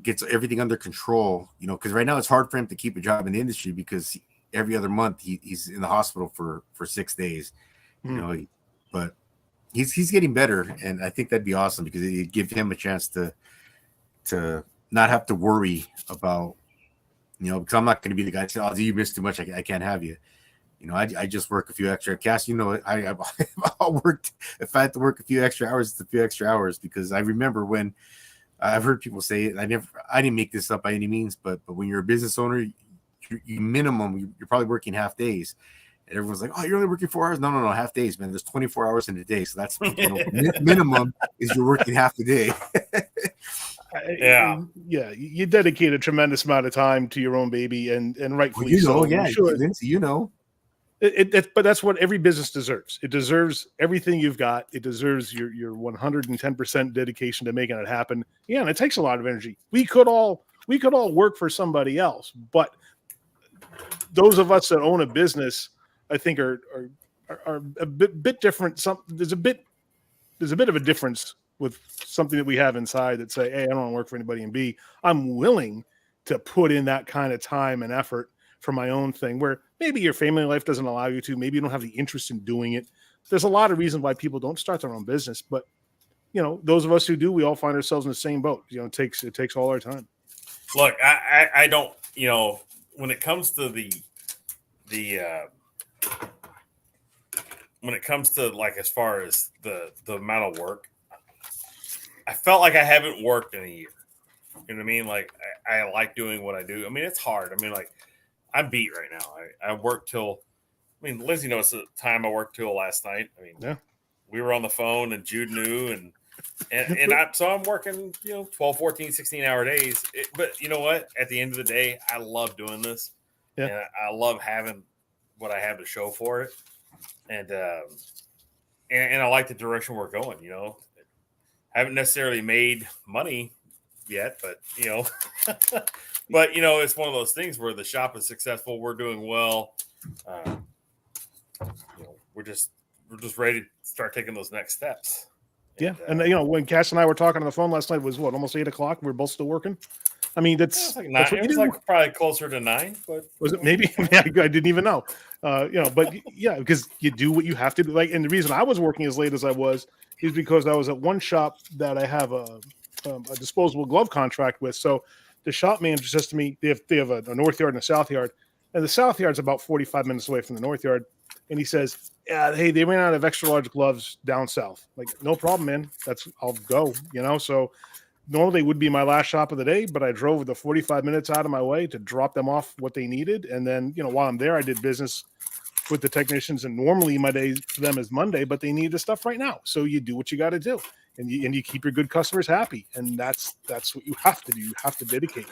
gets everything under control, because right now it's hard for him to keep a job in the industry because every other month he's in the hospital for 6 days, but he's getting better. And I think that'd be awesome because it'd give him a chance to not have to worry about, because I'm not going to be the guy saying, oh, you missed too much, I can't have you. I just work a few extra. Cass, I'll work. If I have to work a few extra hours, it's a few extra hours, because I remember when I've heard people say it. I didn't make this up by any means, but when you're a business owner, you're probably working half days, and everyone's like, "Oh, you're only working 4 hours." No, half days, man. There's 24 hours in a day, so that's minimum is you're working half the day. Yeah. You dedicate a tremendous amount of time to your own baby, and rightfully so. Yeah, Lindsay, but that's what every business deserves. It deserves everything you've got. It deserves your 110% dedication to making it happen. Yeah, and it takes a lot of energy. We could all work for somebody else, but those of us that own a business, I think, are a bit different. There's a bit of a difference with something that we have inside that say, hey, I don't want to work for anybody, and B, I'm willing to put in that kind of time and effort for my own thing, where maybe your family life doesn't allow you to, maybe you don't have the interest in doing it. There's a lot of reasons why people don't start their own business, but those of us who do, we all find ourselves in the same boat. It takes all our time. Look, I don't, when it comes to when it comes to like, as far as the amount of work, I felt like I haven't worked in a year. You know what I mean? Like, I like doing what I do. I mean, it's hard. I mean, like, I'm beat right now. I work till, Lindsay knows the time I worked till last night. Yeah. We were on the phone and Jude knew, and so I'm working, 12, 14, 16-hour days. But you know what? At the end of the day, I love doing this. Yeah. And I love having what I have to show for it. And I like the direction we're going, haven't necessarily made money yet, but but it's one of those things where the shop is successful. We're doing well. We're just ready to start taking those next steps. Yeah. And when Cass and I were talking on the phone last night, it was almost 8:00. We were both still working. I mean, that's like 9. That's what it was like probably closer to 9, but was it maybe? I didn't even know. But yeah, because you do what you have to do. Like, and the reason I was working as late as I was is because I was at one shop that I have a disposable glove contract with. So the shop manager says to me, they have a north yard and a south yard, and the south yard's about 45 minutes away from the north yard. And he says, hey, they ran out of extra large gloves down south. Like, no problem, man. I'll go, So normally it would be my last shop of the day, but I drove the 45 minutes out of my way to drop them off what they needed. And then, while I'm there, I did business with the technicians. And normally my day for them is Monday, but they need the stuff right now. So you do what you got to do, and you keep your good customers happy. And that's what you have to do. You have to dedicate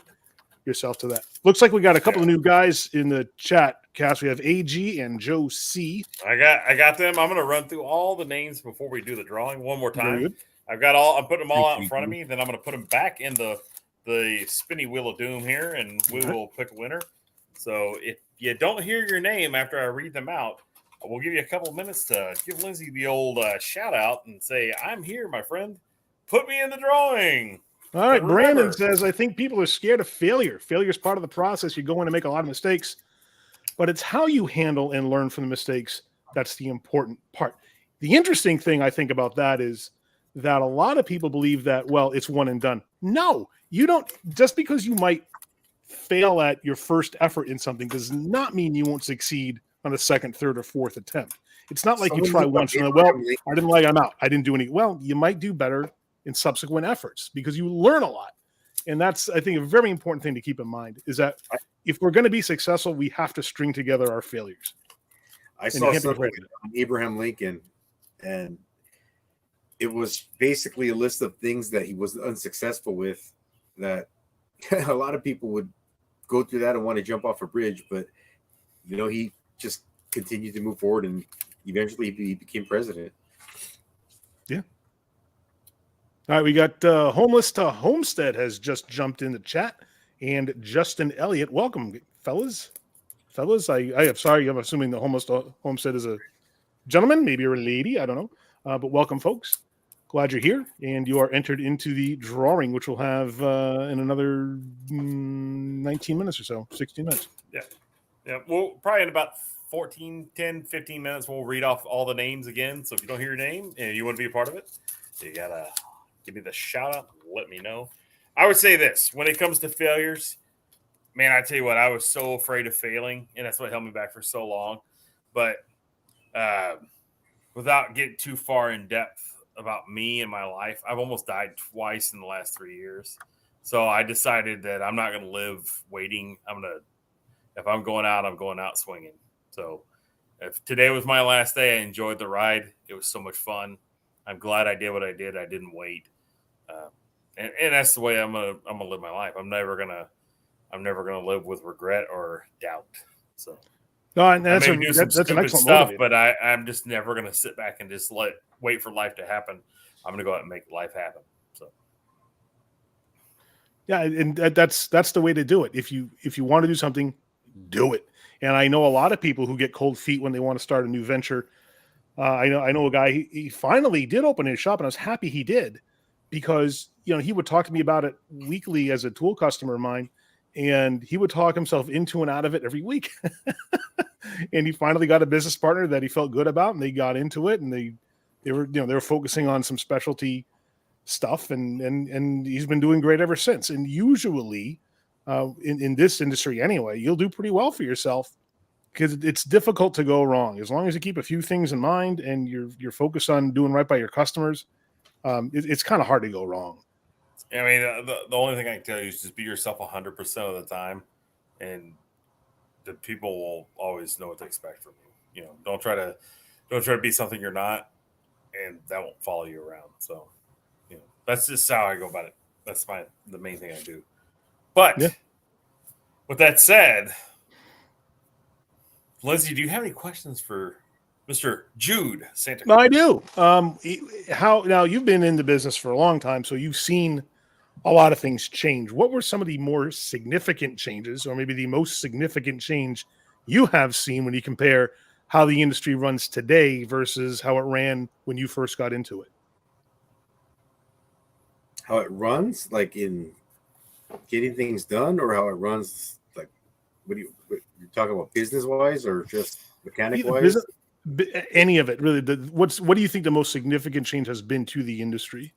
yourself to that. Looks like we got a couple of new guys in the chat, Cass. We have AG and Joe C. I got them. I'm going to run through all the names before we do the drawing one more Very time. good. I'm putting them all out in front of me. Then I'm going to put them back in the spinny wheel of doom here, and we will pick a winner. So if you don't hear your name after I read them out, we'll give you a couple of minutes to give Lindsay the old shout out and say, I'm here, my friend. Put me in the drawing. All right. Brandon says, I think people are scared of failure. Failure is part of the process. You go in and make a lot of mistakes, but it's how you handle and learn from the mistakes. That's the important part. The interesting thing I think about that is that a lot of people believe that, well, it's one and done. No, you don't. Just because you might fail at your first effort in something does not mean you won't succeed on a second, third, or fourth attempt. It's not like you try once and well, I didn't like, I'm out. I didn't do any. Well, you might do better in subsequent efforts because you learn a lot. And that's, I think, a very important thing to keep in mind is that if we're going to be successful, we have to string together our failures. I saw something on Abraham Lincoln, and it was basically a list of things that he was unsuccessful with, that a lot of people would go through that and want to jump off a bridge. But, he just continued to move forward, and eventually he became president. Yeah. All right, we got Homeless to Homestead has just jumped in the chat, and Justin Elliott. Welcome, fellas. I'm sorry, I'm assuming the Homeless to Homestead is a gentleman, maybe you're a lady, I don't know. But welcome, folks. Glad you're here, and you are entered into the drawing, which we'll have in another 19 minutes or so, 16 minutes. Yeah. Well, probably in about 15 minutes, we'll read off all the names again. So if you don't hear your name and you want to be a part of it, you got to give me the shout out. Let me know. I would say this, when it comes to failures, man, I tell you what, I was so afraid of failing, and that's what held me back for so long. But without getting too far in depth about me and my life, I've almost died twice in the last 3 years. So I decided that I'm not going to live waiting. If I'm going out, I'm going out swinging. So if today was my last day, I enjoyed the ride. It was so much fun. I'm glad I did what I did. I didn't wait. And that's the way I'm gonna live my life. I'm never gonna live with regret or doubt. So no, and that's an excellent stuff, motivator. But I'm just never gonna sit back and just wait for life to happen. I'm gonna go out and make life happen. So yeah, and that's the way to do it. If you want to do something, do it. And I know a lot of people who get cold feet when they want to start a new venture. I know a guy. He finally did open his shop, and I was happy he did. because, he would talk to me about it weekly as a tool customer of mine, and he would talk himself into and out of it every week. And he finally got a business partner that he felt good about, and they got into it, and they were focusing on some specialty stuff, and he's been doing great ever since. And usually, in this industry anyway, you'll do pretty well for yourself, because it's difficult to go wrong as long as you keep a few things in mind and you're focused on doing right by your customers. It's kind of hard to go wrong. I mean, the only thing I can tell you is just be yourself 100% of the time, and the people will always know what to expect from you. Don't try to be something you're not, and that won't follow you around. So, that's just how I go about it. That's the main thing I do. But with that said, Lindsay, do you have any questions for Mr. Jude Santa Cruz? No, I do. Now you've been in the business for a long time, so you've seen a lot of things change. What were some of the more significant changes, or maybe the most significant change you have seen when you compare how the industry runs today versus how it ran when you first got into it? How it runs, like in getting things done, or how it runs, like what you're talking about, business wise or just mechanic wise? Any of it, really. What do you think the most significant change has been to the industry?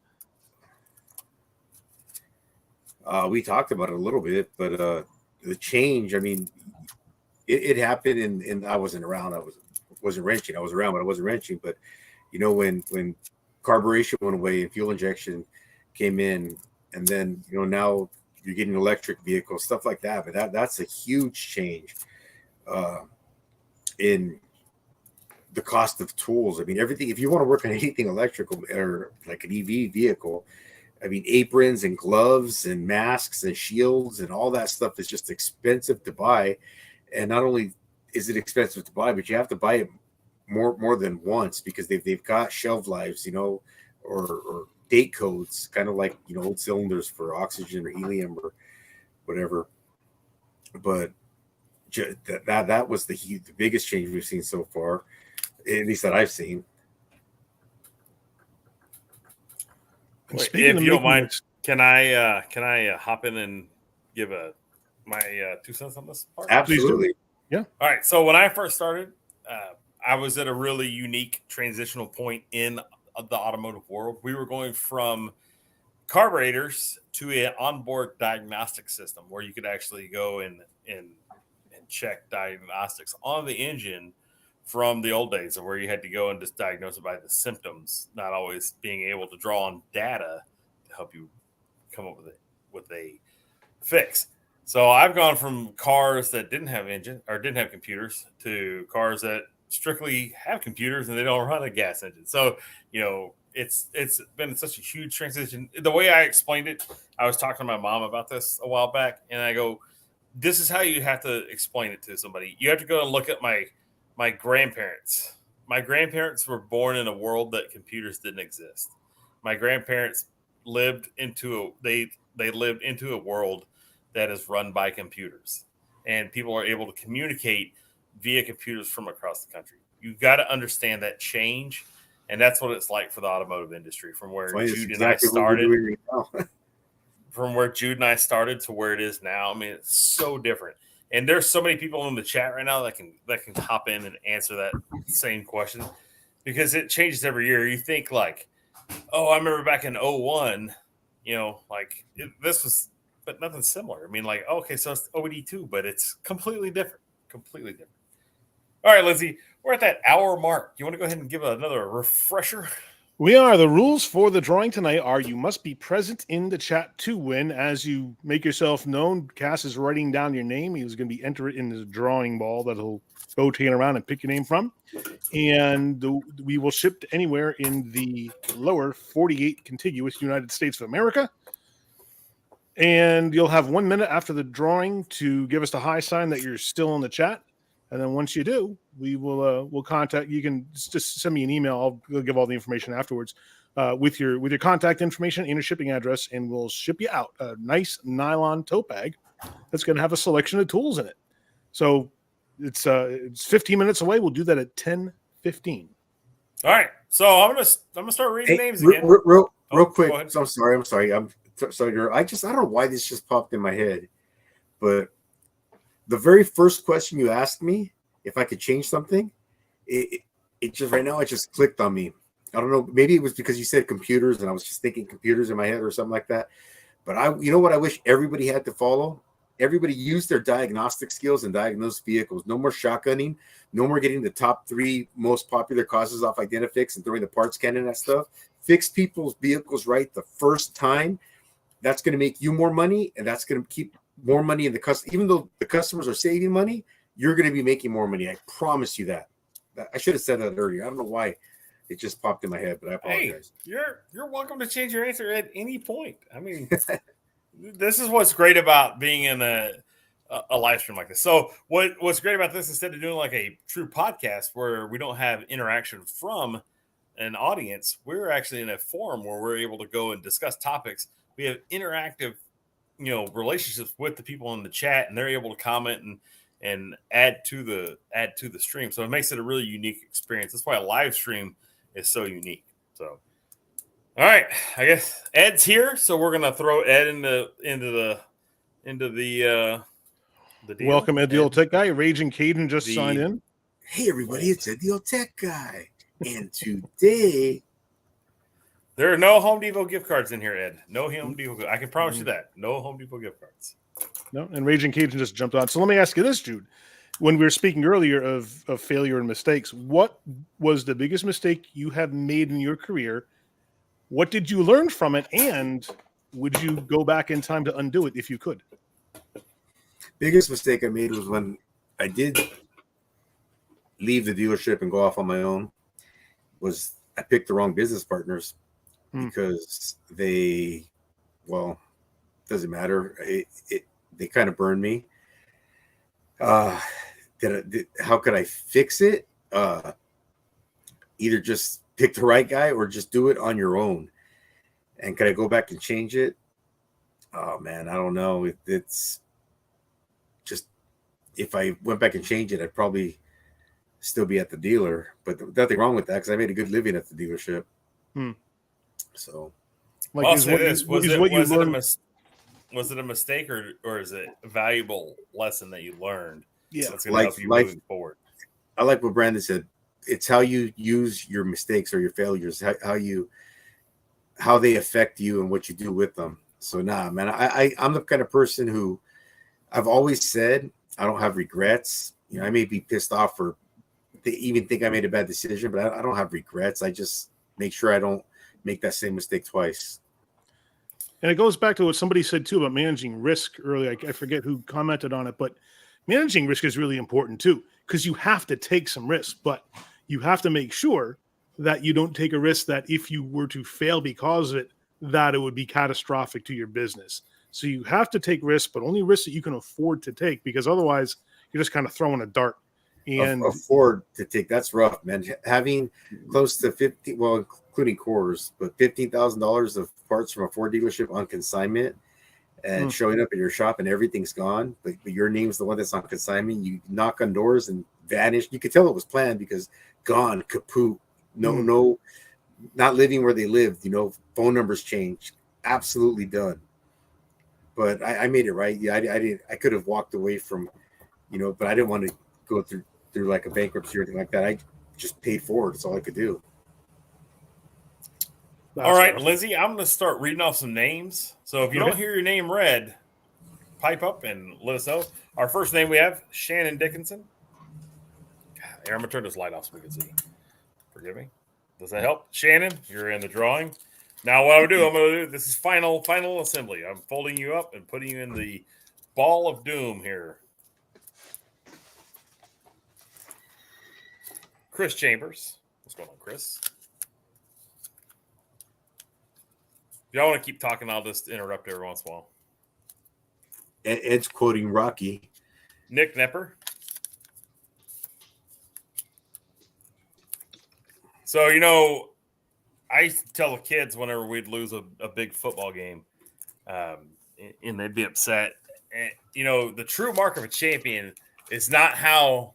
We talked about it a little bit, but the change, I mean, it happened, and I wasn't around. I wasn't wrenching. I was around, but I wasn't wrenching. But when carburation went away and fuel injection came in, and then now you're getting electric vehicles, stuff like that. But that's a huge change in the cost of tools. I mean, everything. If you want to work on anything electrical or like an EV vehicle, I mean, aprons and gloves and masks and shields and all that stuff is just expensive to buy. And not only is it expensive to buy, but you have to buy it more than once, because they've got shelf lives, or date codes, kind of like old cylinders for oxygen or helium or whatever. But that was the biggest change we've seen so far, at least that I've seen. If you don't mind, can I hop in and give my 2 cents on this part? Absolutely. Yeah. All right. So when I first started, I was at a really unique transitional point in the automotive world. We were going from carburetors to an onboard diagnostic system where you could actually go and check diagnostics on the engine, from the old days of where you had to go and just diagnose it by the symptoms, not always being able to draw on data to help you come up with a fix. So I've gone from cars that didn't have engine or didn't have computers to cars that strictly have computers and they don't run a gas engine. So, it's been such a huge transition. The way I explained it, I was talking to my mom about this a while back, and I go, this is how you have to explain it to somebody. You have to go and look at my grandparents. My grandparents were born in a world that computers didn't exist. My grandparents lived into a world that is run by computers, and people are able to communicate via computers from across the country. You've got to understand that change, and that's what it's like for the automotive industry, from where Jude and I started. From where Jude and I started to where it is now. I mean, it's so different. And there's so many people in the chat right now that can hop in and answer that same question, because it changes every year. You think like, oh, I remember back in 01, this was, but nothing similar. I mean, like, okay, so it's OD2, but it's completely different. Completely different. All right, Lindsay, we're at that hour mark. You want to go ahead and give another refresher? We are. The rules for the drawing tonight are you must be present in the chat to win. As you make yourself known, Cass is writing down your name. He's going to be entered in the drawing ball that he'll rotate around and pick your name from. And we will ship to anywhere in the lower 48 contiguous United States of America. And you'll have 1 minute after the drawing to give us the high sign that you're still in the chat. And then once you do, we will we'll contact you. Can just send me an email. I'll give all the information afterwards with your contact information and your shipping address, and we'll ship you out a nice nylon tote bag that's going to have a selection of tools in it. So it's 15 minutes away. We'll do that at 10:15. All right. So I'm gonna start reading names again. Real go quick. ahead. So I'm sorry. I don't know why this just popped in my head, but the very first question you asked me, if I could change something, it just right now it just clicked on me. I don't know. Maybe it was because you said computers, and I was just thinking computers in my head or something like that. But you know what I wish everybody had to follow? Everybody use their diagnostic skills and diagnose vehicles. No more shotgunning. No more getting the top 3 most popular causes off Identifix and throwing the parts can and that stuff. Fix people's vehicles right the first time. That's going to make you more money, and that's going to keep more money in the customer. Even though the customers are saving money, you're going to be making more money. I promise you that. I should have said that earlier. I don't know why it just popped in my head, but I apologize. Hey, you're welcome to change your answer at any point. I mean, this is what's great about being in a live stream like this. So what's great about this, instead of doing like a true podcast where we don't have interaction from an audience, we're actually in a forum where we're able to go and discuss topics. We have interactive, relationships with the people in the chat, and they're able to comment and add to the stream. So it makes it a really unique experience. That's why a live stream is so unique. So, all right, I guess Ed's here, so we're gonna throw Ed into the deal. Welcome, Ed, the old tech guy. Raging Cajun just signed in. Hey, everybody, it's Ed, the old tech guy. And today, there are no Home Depot gift cards in here, Ed. No Home Depot. I can promise you that. No Home Depot gift cards. No, and Raging Cajun just jumped on. So let me ask you this, Jude. When we were speaking earlier of failure and mistakes, what was the biggest mistake you have made in your career? What did you learn from it? And would you go back in time to undo it if you could? biggest mistake I made was when I did leave the dealership and go off on my own. Was I picked the wrong business partners because doesn't matter. They kind of burned me. How could I fix it? Either just pick the right guy or just do it on your own. And can I go back and change it? Oh man, I don't know. It's just, if I went back and changed it, I'd probably still be at the dealer. But nothing wrong with that because I made a good living at the dealership. So, like, I'll say this: was it a mistake or is it a valuable lesson that you learned? Yeah, that's going to help you moving forward. I like what Brandon said. It's how you use your mistakes or your failures, how they affect you and what you do with them. So man, I'm the kind of person who I've always said I don't have regrets. I may be pissed off or they even think I made a bad decision, but I don't have regrets. I just make sure I don't make that same mistake twice. And it goes back to what somebody said too about managing risk earlier. I forget who commented on it, but managing risk is really important too, because you have to take some risks, but you have to make sure that you don't take a risk that if you were to fail because of it, that it would be catastrophic to your business. So you have to take risks, but only risks that you can afford to take, because otherwise you're just kind of throwing a dart. And afford to take, that's rough, man. Having close to 50, well, including quarters, but $15,000 of parts from a Ford dealership on consignment and showing up at your shop and everything's gone, but your name's the one that's on consignment. You knock on doors and vanish. You could tell it was planned because gone, kaput. No, not living where they lived. Phone numbers changed. Absolutely done. But I made it right. Yeah, I could have walked away from, but I didn't want to go through like a bankruptcy or anything like that. I just paid for it. That's all I could do. All right, awesome. Lindsay, I'm going to start reading off some names. So if you don't hear your name read, pipe up and let us know. Our first name we have, Shannon Dickinson. Here, I'm going to turn this light off so we can see. Forgive me. Does that help? Shannon, you're in the drawing. Now what I'm going to do, this is final assembly. I'm folding you up and putting you in the ball of doom here. Chris Chambers. What's going on, Chris? If y'all want to keep talking, I'll just interrupt every once in a while. Ed's quoting Rocky. Nick Nepper. So, I used to tell the kids whenever we'd lose a big football game, and they'd be upset. And, the true mark of a champion is not how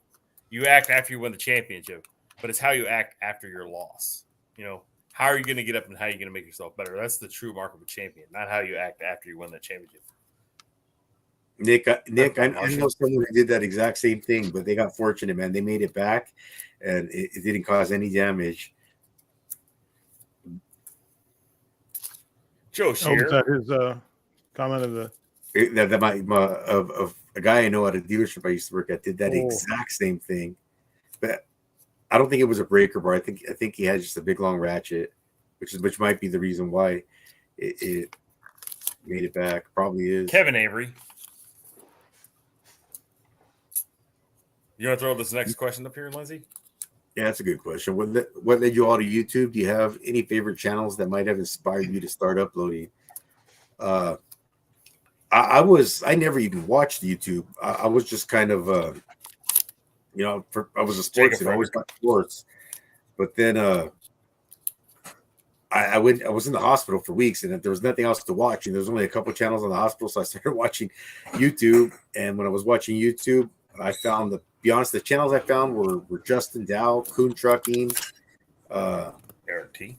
you act after you win the championship, but it's how you act after your loss. How are you going to get up and how are you going to make yourself better? That's the true mark of a champion, not how you act after you win that championship. Nick, I know someone who did that exact same thing, but they got fortunate, man. They made it back, and it didn't cause any damage. Joe Was Shear. that his comment of the? Of a guy I know at a dealership I used to work at did that exact same thing, but I don't think it was a breaker bar. I think he had just a big long ratchet, which might be the reason why it made it back. Probably is. Kevin Avery. You want to throw this next question up here, Lindsay? Yeah, that's a good question. What led you all to YouTube? Do you have any favorite channels that might have inspired you to start uploading? I never even watched YouTube. I was just kind of, I was a sports kid. I always got sports. But then I was in the hospital for weeks, and there was nothing else to watch. And there was only a couple of channels in the hospital, so I started watching YouTube. And when I was watching YouTube, I found the channels I found were Justin Dow, Coon Trucking, Eric T.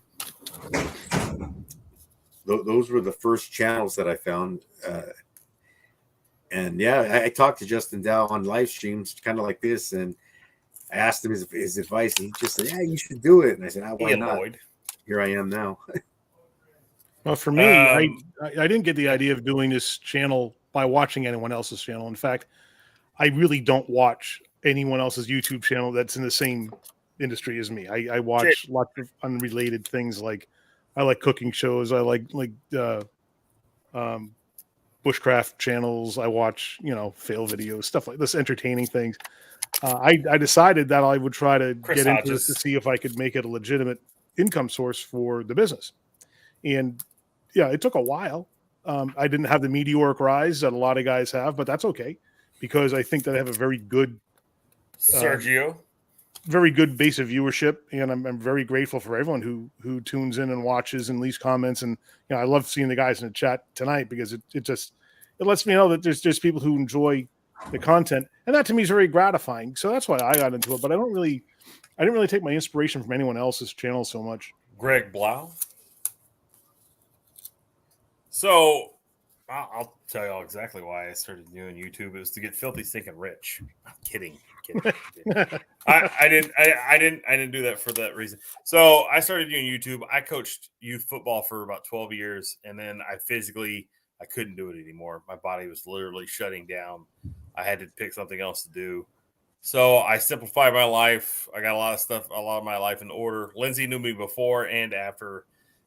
Those were the first channels that I found. And yeah, I talked to Justin Dow on live streams, kind of like this, and I asked him his advice, and he just said, "Yeah, you should do it." And I said, "Why not?" Here I am now. Well, for me, I didn't get the idea of doing this channel by watching anyone else's channel. In fact, I really don't watch anyone else's YouTube channel that's in the same industry as me. I watch lots of unrelated things. Like I like cooking shows. I like bushcraft channels. I watch, fail videos, stuff like this, entertaining things. I decided that I would try to get into this to see if I could make it a legitimate income source for the business. And yeah, it took a while. I didn't have the meteoric rise that a lot of guys have, but that's okay because I think that I have a very good very good base of viewership, and I'm very grateful for everyone who tunes in and watches and leaves comments. And I love seeing the guys in the chat tonight because it lets me know that there's just people who enjoy the content, and that to me is very gratifying. So that's why I got into it. But I didn't really take my inspiration from anyone else's channel so much. Greg Blau. So I'll tell y'all exactly why I started doing YouTube. It was to get filthy stinking rich. I'm kidding. I didn't do that for that reason. So I started doing YouTube. I coached youth football for about 12 years, and then I couldn't do it anymore. My body was literally shutting down. I had to pick something else to do. So I simplified my life. I got a lot of my life in order. Lindsay knew me before and after,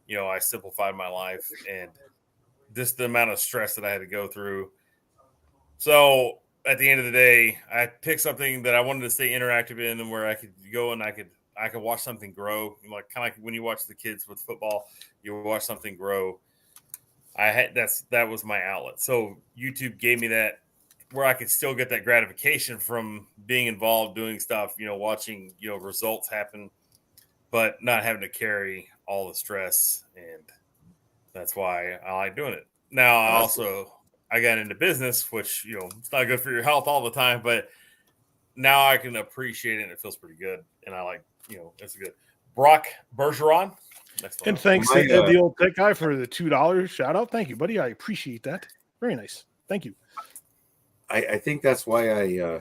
I simplified my life and just the amount of stress that I had to go through. So at the end of the day, I picked something that I wanted to stay interactive in and where I could go and I could watch something grow. Kind of like when you watch the kids with football, you watch something grow. That was my outlet. So YouTube gave me that where I could still get that gratification from being involved, doing stuff, watching, results happen, but not having to carry all the stress. And that's why I like doing it. Now, I got into business, which, it's not good for your health all the time, but now I can appreciate it and it feels pretty good. And I like, it's good. Brock Bergeron. And thanks to Ed, the old tech guy, for the $2 shout out. Thank you, buddy. I appreciate that. Very nice. Thank you. I think that's why I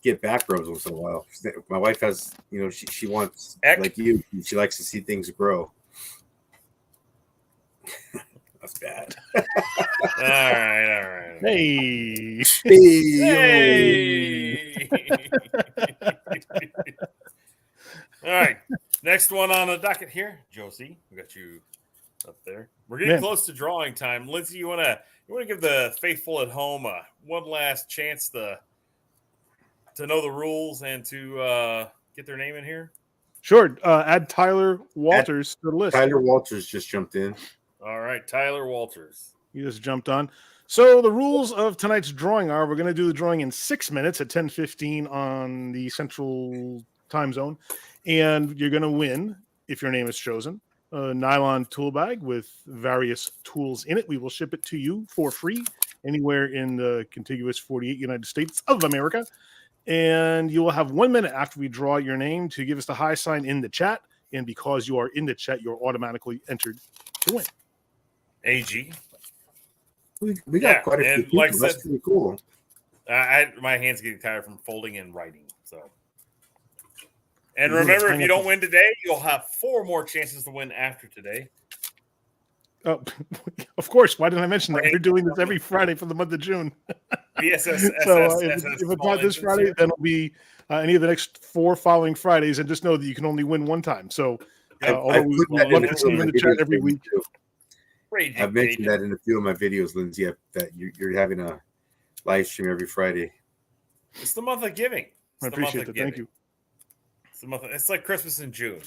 get back rubs once in a while. My wife has, she wants, like you, she likes to see things grow. That's bad. All right. Hey. All right. Next one on the docket here, Josie. We got you up there. We're getting close to drawing time. Lindsay, you want to give the faithful at home one last chance to know the rules and to get their name in here? Sure. Add Tyler Walters to the list. Tyler Walters just jumped in. All right, Tyler Walters. He just jumped on. So the rules of tonight's drawing are: we're going to do the drawing in 6 minutes at 10:15 on the Central Time Zone, and you're going to win if your name is chosen a nylon tool bag with various tools in it. We will ship it to you for free anywhere in the contiguous 48 United States of America. And you will have 1 minute after we draw your name to give us the high sign in the chat. and because you are in the chat, you're automatically entered to win. AG. We got quite a few and people. like I That's said- pretty cool. My hands getting tired from folding and writing. So, and You're remember, gonna if you hang up don't win today, you'll have 4 more chances to win after today. Oh, of course. Why didn't I mention that? Right. We're doing this every Friday for the month of June. BSS. So if it's not this Friday, then it'll be any of the next 4 following Fridays. And just know that you can only win one time. So although we put that love in to a see few you of in my the chat videos, every Lindsay, week. too. I've mentioned that in a few of my videos, Lindsay, that you're having a live stream every Friday. It's the month of giving. It's I the month appreciate of that. giving. Thank you. It's the month. It's like Christmas in June.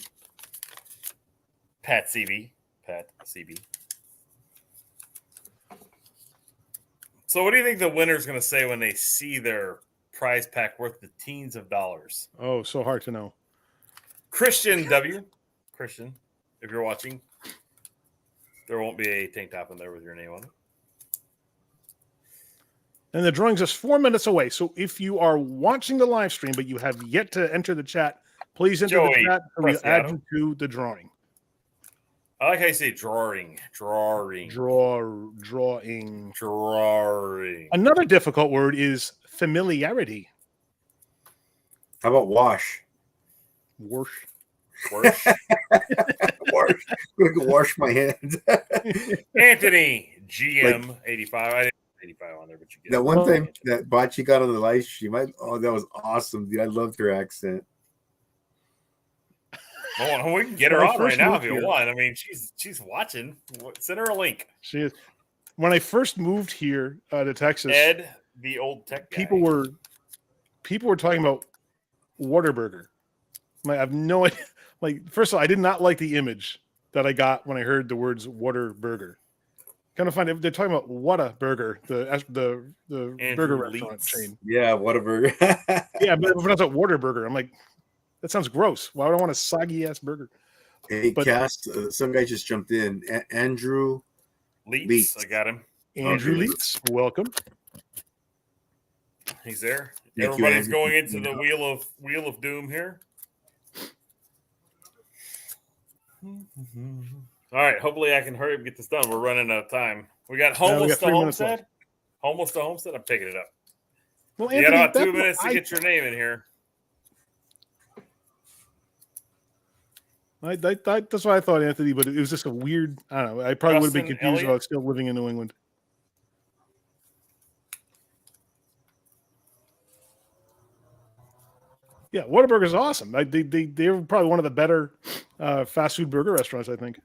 Pat CB. So, what do you think the winner's going to say when they see their prize pack worth the teens of dollars? Oh, so hard to know. Christian W. Christian, if you're watching, there won't be a tank top in there with your name on it. And the drawing's just 4 minutes away. So if you are watching the live stream, but you have yet to enter the chat, please enter the Joey chat so we'll add Preciado. you to the drawing. I like how you say drawing. Drawing. Drawing. Another difficult word is familiarity. How about wash? Wash. Worse. Wash. I'm gonna go wash my hands. Anthony GM 85. I didn't put 85 on there, but you get That it. one time that Bocce got on the live stream, that was awesome, dude. I loved her accent. Well, we can get her When I on right first now moved if you here- want. I mean, she's watching. Send her a link. She is. When I first moved here to Texas, Ed, the old tech guy. people were talking about Whataburger. Like, I have no idea. Like, first of all, I did not like the image that I got when I heard the words Whataburger. Kind of funny. They're talking about Whataburger, the burger restaurant Leeds. chain. Yeah, whatever. Yeah, but if it's a Whataburger, I'm like, that sounds gross. Why would I want a soggy ass burger? Hey, But- Cass, some guy just jumped in. Andrew Leeds. Leeds. I got him. Andrew Okay. Leeds, welcome. He's there. Thank you, Everybody's Andrew. going into the wheel of doom here. All right. Hopefully, I can hurry up and get this done. We're running out of time. We got we homeless got to 3 minutes homestead. Homeless to homestead. I'm picking it up. Well, You got about that's 2 what minutes to get your name in here. that's what I thought, Anthony. But it was just a weird. I don't know. I probably would have been Justin confused Elliott? about still living in New England. Yeah, Whataburger's awesome. They're probably one of the better fast food burger restaurants, I think.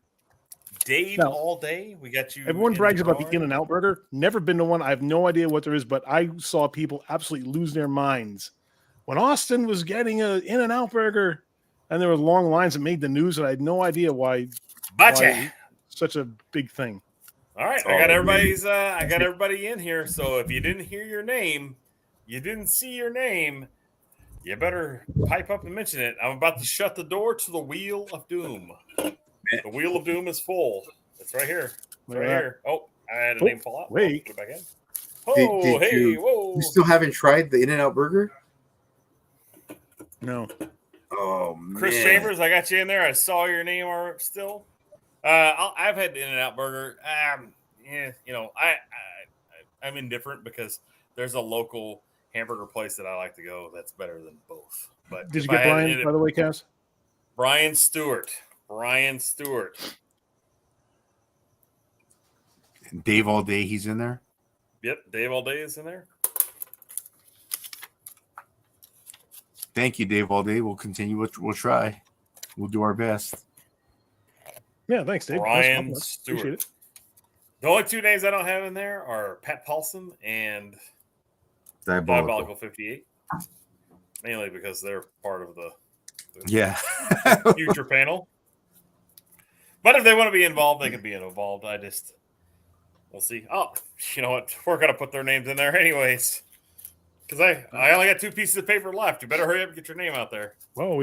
Dave No. all day. We got you. Everyone in brags about the car. In-N-Out burger. Never been to one. I have no idea what there is, but I saw people absolutely lose their minds when Austin was getting an In-N-Out burger, and there were long lines that made the news, and I had no idea why Gotcha. such a big thing. All right, Oh, I got man. everybody's. I got everybody in here. So if you didn't hear your name, you didn't see your name, you better pipe up and mention it. I'm about to shut the door to the Wheel of Doom. The Wheel of Doom is full. It's right here. It's Look at right that. here. Oh, I had a Oh, name fall out. wait. Put it back in. Oh, Did hey, you- whoa. You still haven't tried the In-N-Out burger? No. Oh man, Chris Chambers, I got you in there. I saw your name still. I've had In-N-Out Burger. Yeah, you know, I'm indifferent because there's a local hamburger place that I like to go that's better than both. But Did if you I get had Brian, it- by the way, Cass? Brian Stewart. Brian Stewart. Dave all day, he's in there. Yep, Dave All Day is in there. Thank you, Dave all day. We'll continue. We'll try. We'll do our best. Yeah, thanks, Dave. Brian Nice Stewart. Appreciate it. The only 2 names I don't have in there are Pat Paulson and Diabolical. Diabolical 58. Mainly because they're part of the Yeah. future panel. But if they want to be involved, they can be involved. We'll see. Oh, you know what? We're going to put their names in there anyways. Because I only got 2 pieces of paper left. You better hurry up and get your name out there. Well,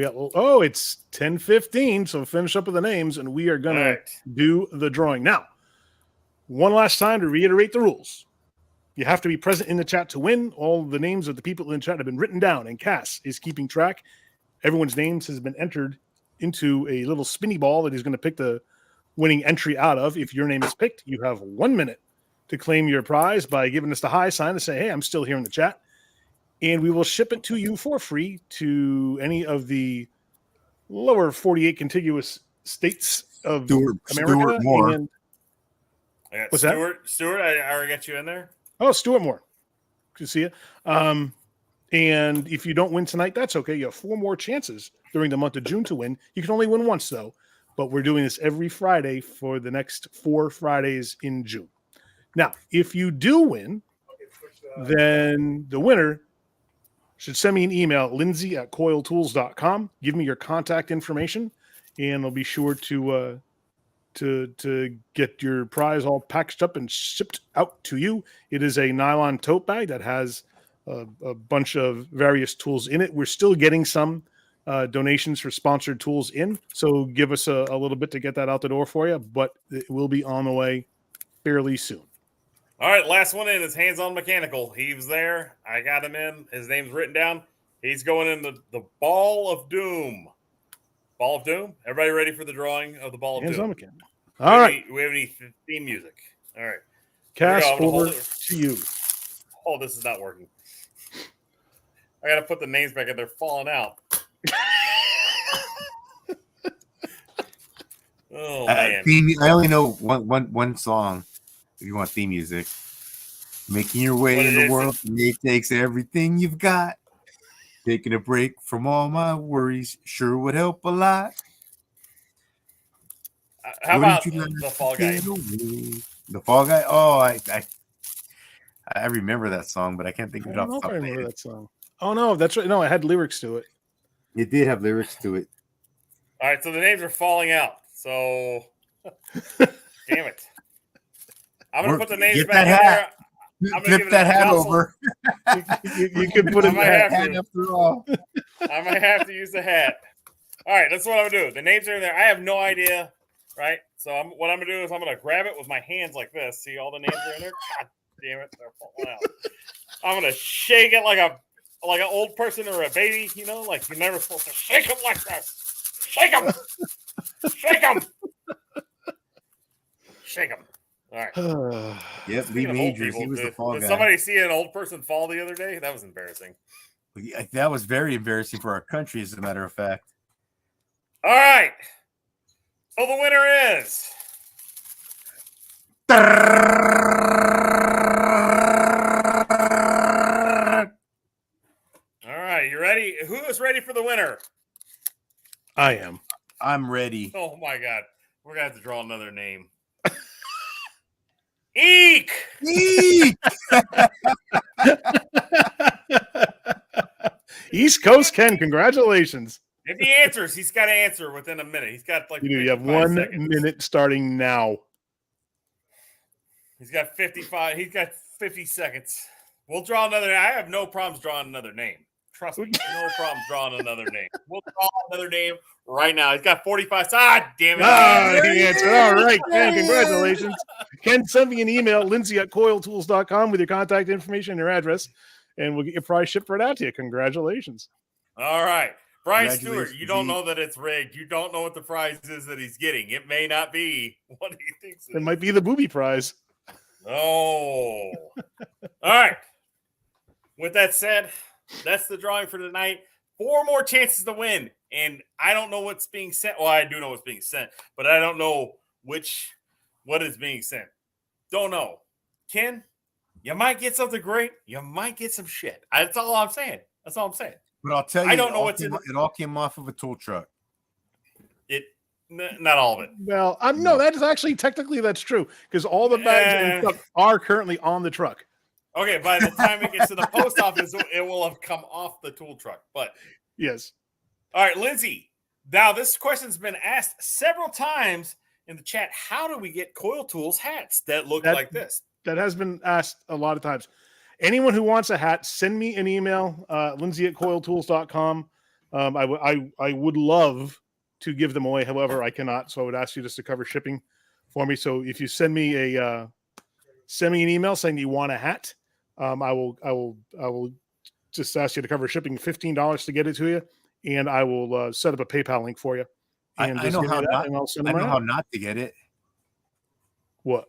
it's 10:15, so finish up with the names, and we are going All to right. do the drawing. Now, one last time to reiterate the rules. You have to be present in the chat to win. All the names of the people in the chat have been written down, and Cass is keeping track. Everyone's names has been entered into a little spinny ball that he's going to pick the winning entry out of. If your name is picked, you have 1 minute to claim your prize by giving us the high sign to say, hey, I'm still here in the chat. And we will ship it to you for free to any of the lower 48 contiguous states of America. Stuart Moore. And I got what's that? Stuart, I already got you in there. Oh, Stuart Moore. Good to see you. And if you don't win tonight, that's okay. You have 4 more chances during the month of June to win. You can only win once, though. But we're doing this every Friday for the next 4 Fridays in June. Now, if you do win, then the winner should send me an email, lindsay@coiltools.com. Give me your contact information, and I'll be sure to get your prize all packaged up and shipped out to you. It is a nylon tote bag that has a bunch of various tools in it. We're still getting some donations for sponsored tools in, so give us a little bit to get that out the door for you, but it will be on the way fairly soon. All right, last one in is Hands-On Mechanical. He was there. I got him in. His name's written down. He's going in the Ball of Doom. Ball of Doom? Everybody ready for the drawing of the Ball of Hands-On Doom? Mechanical. All right. We have any theme music? All right. Cass, over to you. Oh, this is not working. I got to put the names back in. They're falling out. Oh, man. I only know one song. If you want theme music, making your way in the world, it takes everything you've got. Taking a break from all my worries sure would help a lot. How about the Fall Guy? The Fall Guy? Oh, I remember that song, but I can't think of it off the top of my head. I remember that song. Oh, no, that's right. No, I had lyrics to it. It did have lyrics to it. All right, so the names are falling out. So, damn it. I'm going to put the names back in there. Flip that hat over. You could put it in the hat after all. I might have to use the hat. All right, that's what I'm going to do. The names are in there. I have no idea, right? So what I'm going to do is I'm going to grab it with my hands like this. See, all the names are in there? God damn it. They're falling out. I'm going to shake it like an old person or a baby, like you're never supposed to shake them like this. Shake them. Shake them. Shake them. All right. Yep, Lee Majors. He was the fall guy. Did somebody see an old person fall the other day? That was embarrassing. That was very embarrassing for our country, as a matter of fact. All right. So the winner is. All right, you ready? Who is ready for the winner? I am. I'm ready. Oh my God. We're going to have to draw another name. Eek! Eek! East Coast Ken, congratulations. If he answers, he's got to answer within a minute. He's got you have 1 minute starting now. He's got 55. He's got 50 seconds. We'll draw another. I have no problems drawing another name. Trust me, no problems drawing another name. We'll draw another name right now. He's got 45. Damn it. He answered. All right, Ken, congratulations. Ken, send me an email, lindsay@coiltools.com with your contact information and your address, and we'll get your prize shipped right out to you. Congratulations. All right. Brian Stewart, you don't know that it's rigged. You don't know what the prize is that he's getting. It may not be what he thinks it might be the booby prize. Oh. All right. With that said, that's the drawing for tonight. 4 more chances to win. And I don't know what's being sent. Well, I do know what's being sent, but I don't know what is being sent. Don't know. Ken, you might get something great. You might get some shit. That's all I'm saying. That's all I'm saying. But I'll tell you, I don't know what's in it all came off of a tool truck. Not all of it. Well, no, that is actually technically that's true because all the bags and stuff are currently on the truck. Okay, by the time it gets to the post office, it will have come off the tool truck. But yes. All right, Lindsay. Now this question's been asked several times in the chat. How do we get Coil Tools hats that look like this? That has been asked a lot of times. Anyone who wants a hat, send me an email, lindsay@coiltools.com. I would love to give them away. However, I cannot. So I would ask you just to cover shipping for me. So if you send me an email saying you want a hat, I will just ask you to cover shipping $15 to get it to you. And I will set up a PayPal link for you. And I just know give me how that, not. and I'll send I them know right how out. not to get it. What?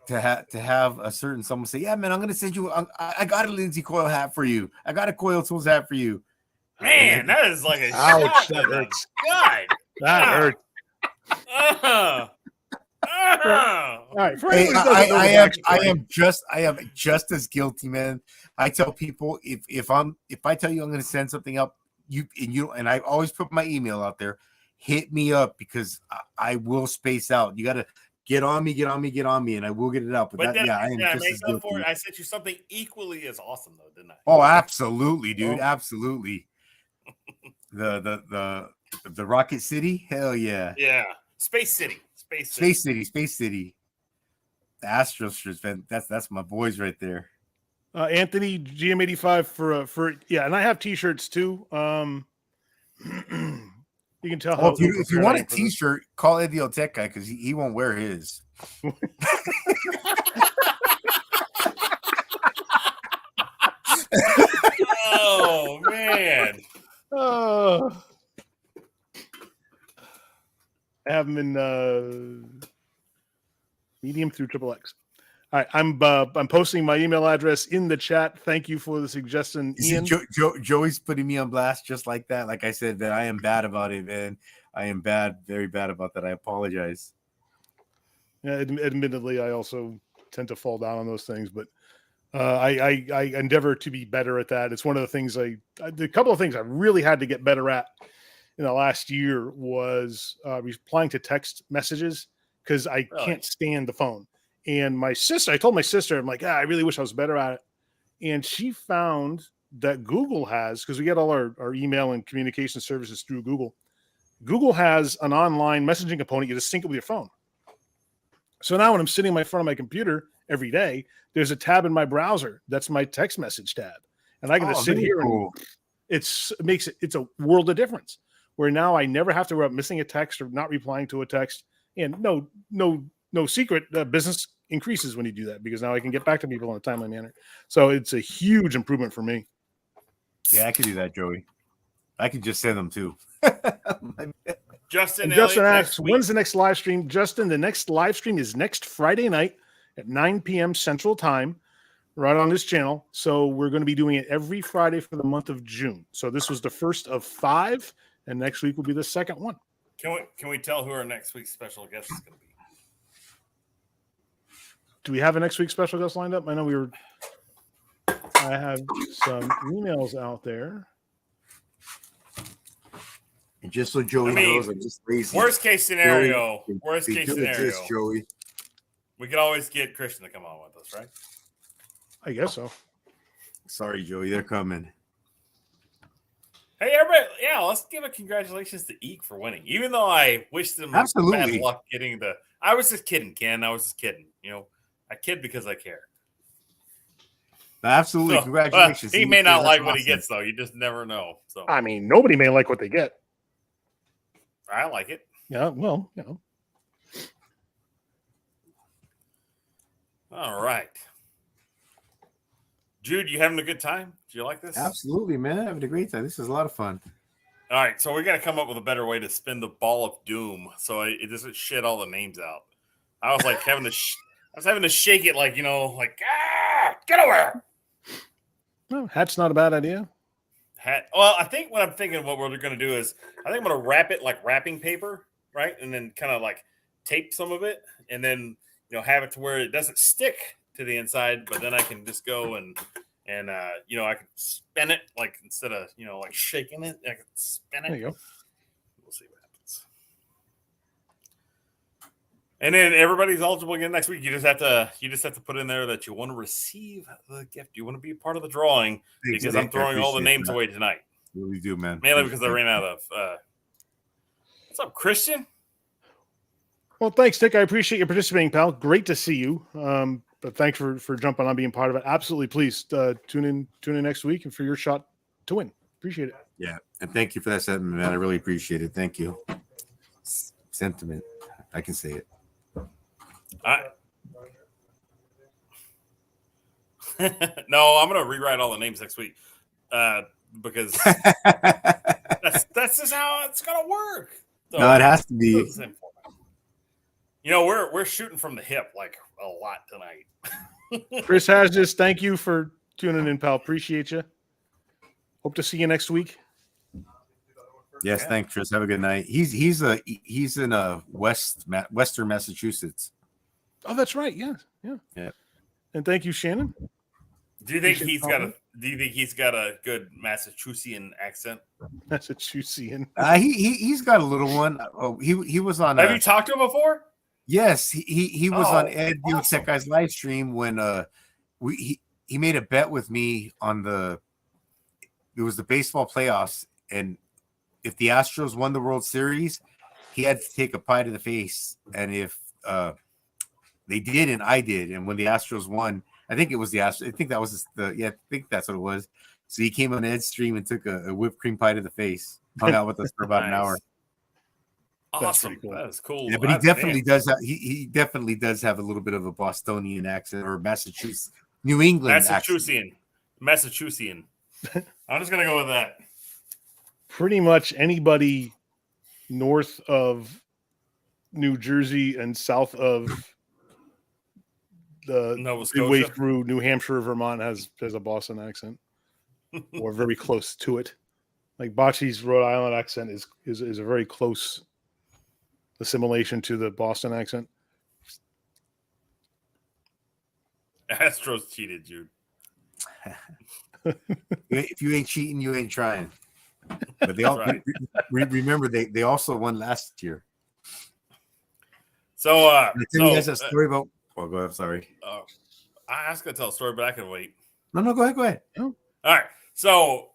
To have a certain someone say, "Yeah, man, I'm gonna send you. I got a Lindsay Coil hat for you. I got a Coil Tools hat for you." Man, that is like a Ouch, shot that to the hurts. gut. That hurts. All right, for Hey, anyone who doesn't know the backstory, I am just as guilty, man. I tell people if I tell you I'm going to send something up, and I always put my email out there. Hit me up because I will space out. You got to get on me, and I will get it out. But But then I am I just make as up for guilty. it. I sent you something equally as awesome, though, didn't I? Oh, absolutely, dude, Oh. absolutely. The Rocket City, hell yeah. Yeah. Space City. Space City. The Astros, man, that's my boys right there. Anthony GM85 for and I have T-shirts too. You can tell how If you ill-prepared want I a am for this. T-shirt, call Eddie Tech guy because he won't wear his. Oh man. I have them in medium through XXX. All right, I'm posting my email address in the chat. Thank you for the suggestion, You Ian. see, Joey's putting me on blast just like that. Like I said, that I am bad about it, man. I am very bad about that. I apologize. Yeah, admittedly, I also tend to fall down on those things, but I endeavor to be better at that. It's one of the things a couple of things I really had to get better at in the last year was replying to text messages because I can't stand the phone. And I told my sister, I'm like, I really wish I was better at it. And she found that Google has, because we get all our email and communication services through Google. Google has an online messaging component. You just sync it with your phone. So now when I'm sitting in front of my computer every day, there's a tab in my browser. That's my text message tab. And I can just sit here and it's a world of difference where now I never have to worry about missing a text or not replying to a text. And no secret, business increases when you do that because now I can get back to people in a timely manner. So it's a huge improvement for me. Yeah, I could do that, Joey. I could just send them too. Justin asks, when's the next live stream? Justin, the next live stream is next Friday night at 9 p.m. Central Time, right on this channel. So we're going to be doing it every Friday for the month of June. So this was the first of 5, and next week will be the second one. Can we tell who our next week's special guest is going to be? Do we have a next week's special guest lined up? I know I have some emails out there. And just so Joey knows, I'm just lazy. Worst case scenario. Joey. We could always get Christian to come on with us, right? I guess so. Sorry, Joey, they're coming. Hey, everybody! Yeah, let's give a congratulations to Eek for winning. Even though I wish them bad luck getting the. I was just kidding, Ken. I was just kidding. I kid because I care. Absolutely, congratulations. He may not like what he gets, though. You just never know. So I mean, nobody may like what they get. I like it. Yeah, well, All right. Jude, you having a good time? Do you like this? Absolutely, man. Having a great time. This is a lot of fun. All right, so we're gonna come up with a better way to spin the ball of doom, so it doesn't shit all the names out. I was like having to shake it, like get over here. Well, hat's not a bad idea. Hat. Well, I think what we're gonna do is I think I'm gonna wrap it like wrapping paper, right, and then kind of like tape some of it, and then have it to where it doesn't stick to the inside, but then I can just go and I can spin it like instead of like shaking it, I can spin it. There you go. We'll see what happens. And then everybody's eligible again next week. You just have to put in there that you want to receive the gift. You want to be a part of the drawing because I'm throwing all the names away tonight. Really do, man. Mainly because I ran out of. What's up, Christian? Well, thanks, Nick. I appreciate you participating, pal. Great to see you. But thanks for jumping on, being part of it. Absolutely, please tune in next week and for your shot to win. Appreciate it. Yeah, and thank you for that sentiment, man. I really appreciate it. Thank you. Sentiment. I can say it. No, I'm gonna rewrite all the names next week because that's that's just how it's gonna work. So, No, it has to be. it's the same format. You know, we're shooting from the hip like a lot tonight. Chris Hasdis, thank you for tuning in, pal. Appreciate you. Hope to see you next week. Yes, Yeah. thanks, Chris. Have a good night. He's in Western Massachusetts. Oh, that's right. Yeah. And thank you, Shannon. Do you think he's got a good Massachusettsian accent? Massachusetts. He's got a little one. Oh, he was on. Have you talked to him before? Yes, he was on Ed Buick awesome. Tech Guy's live stream when he made a bet with me on it was the baseball playoffs, and if the Astros won the World Series, he had to take a pie to the face, and if they did, and I did, and when the Astros won, I think it was the Astros. I think that was I think that's what it was. So he came on Ed's stream and took a whipped cream pie to the face, hung out with us for about an hour. Awesome. Cool. That is cool. Yeah, but he definitely does have he definitely does have a little bit of a Bostonian accent or Massachusetts, New England accent. Massachusettsian. I'm just gonna go with that. Pretty much anybody north of New Jersey and south of the Nova midway Scotia. through New Hampshire, Vermont has a Boston accent, or very close to it. Like Bocce's Rhode Island accent is a very close assimilation to the Boston accent. Astros cheated, Jude. If you ain't cheating, you ain't trying. But they all Right. remember they also won last year. So, I tell you guys a story about. Oh, go ahead. Sorry. I was gonna tell a story, but I can wait. No, go ahead. All right. So,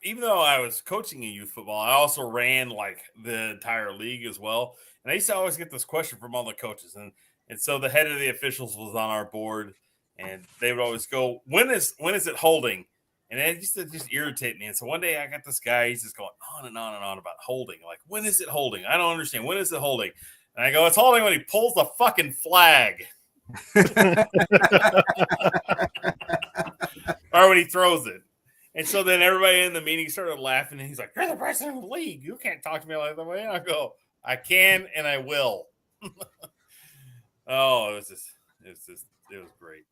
even though I was coaching in youth football, I also ran like the entire league as well. And I used to always get this question from all the coaches, and so the head of the officials was on our board, and they would always go, "When is it holding?" And it used to just irritate me. And so one day I got this guy, he's just going on and on and on about holding. Like, when is it holding? I don't understand. When is it holding? And I go, it's holding when he pulls the fucking flag. Or when he throws it. And so then everybody in the meeting started laughing, and he's like, "You're the president of the league. You can't talk to me like that way." And I go, "I can and I will." Oh, it was great.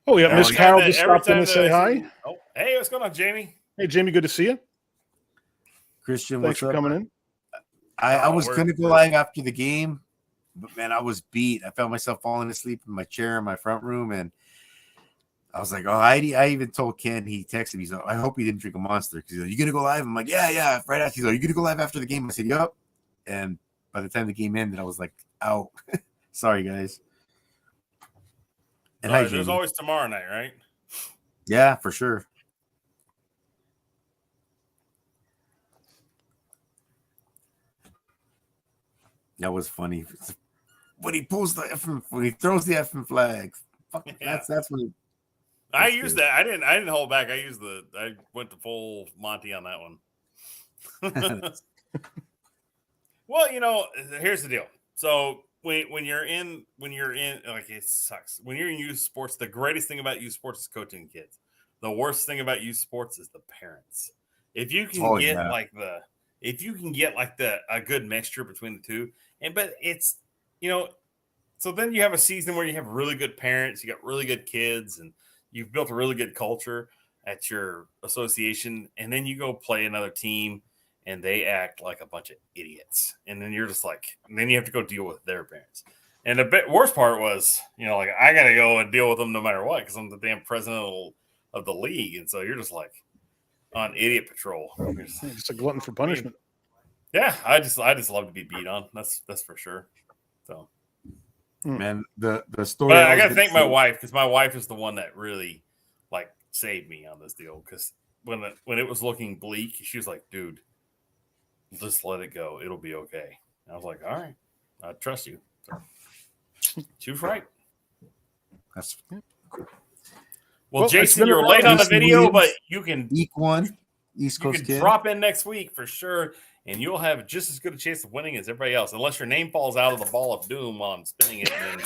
Oh, we have Miss Carol just stopped in to say hi. Oh, hey, what's going on, Jamie? Hey, Jamie, good to see you. Christian, Thanks what's for up? coming in. I was going to go live after the game, but man, I was beat. I found myself falling asleep in my chair in my front room, and I was like, "Oh, I even told Ken." He texted me. He's like, "I hope he didn't drink a Monster." Because he's like, "You gonna go live?" I'm like, "Yeah." Right after, he's like, "You gonna go live after the game?" I said, "Yup." And by the time the game ended, I was like, "Out." Sorry, guys. And There's always tomorrow night, right? Yeah, for sure. That was funny. When he pulls when he throws the effing flags. Fuck, Yeah. That's when I That's used good. that. I didn't hold back. I went to full Monty on that one. Well, here's the deal. So when you're in like, it sucks. When you're in youth sports, the greatest thing about youth sports is coaching kids. The worst thing about youth sports is the parents. If you can get a good mixture between the two, but it's so then you have a season where you have really good parents, you got really good kids, and you've built a really good culture at your association, and then you go play another team and they act like a bunch of idiots. And then you're just like, and then you have to go deal with their parents. And the worst part was, like, I got to go and deal with them no matter what, because I'm the damn president of the league. And so you're just like on idiot patrol. Just a glutton for punishment. Yeah, I just love to be beat on. That's for sure. So, man, the story. But I got to thank my wife, because my wife is the one that really like saved me on this deal. Because when it was looking bleak, she was like, "Dude, just let it go. It'll be okay." And I was like, "All right, I trust you." So, she was right. That's Well, Jason, you're late on the video, but you can week one, East Coast kid. drop in next week for sure, and you'll have just as good a chance of winning as everybody else, unless your name falls out of the ball of doom while I'm spinning it, and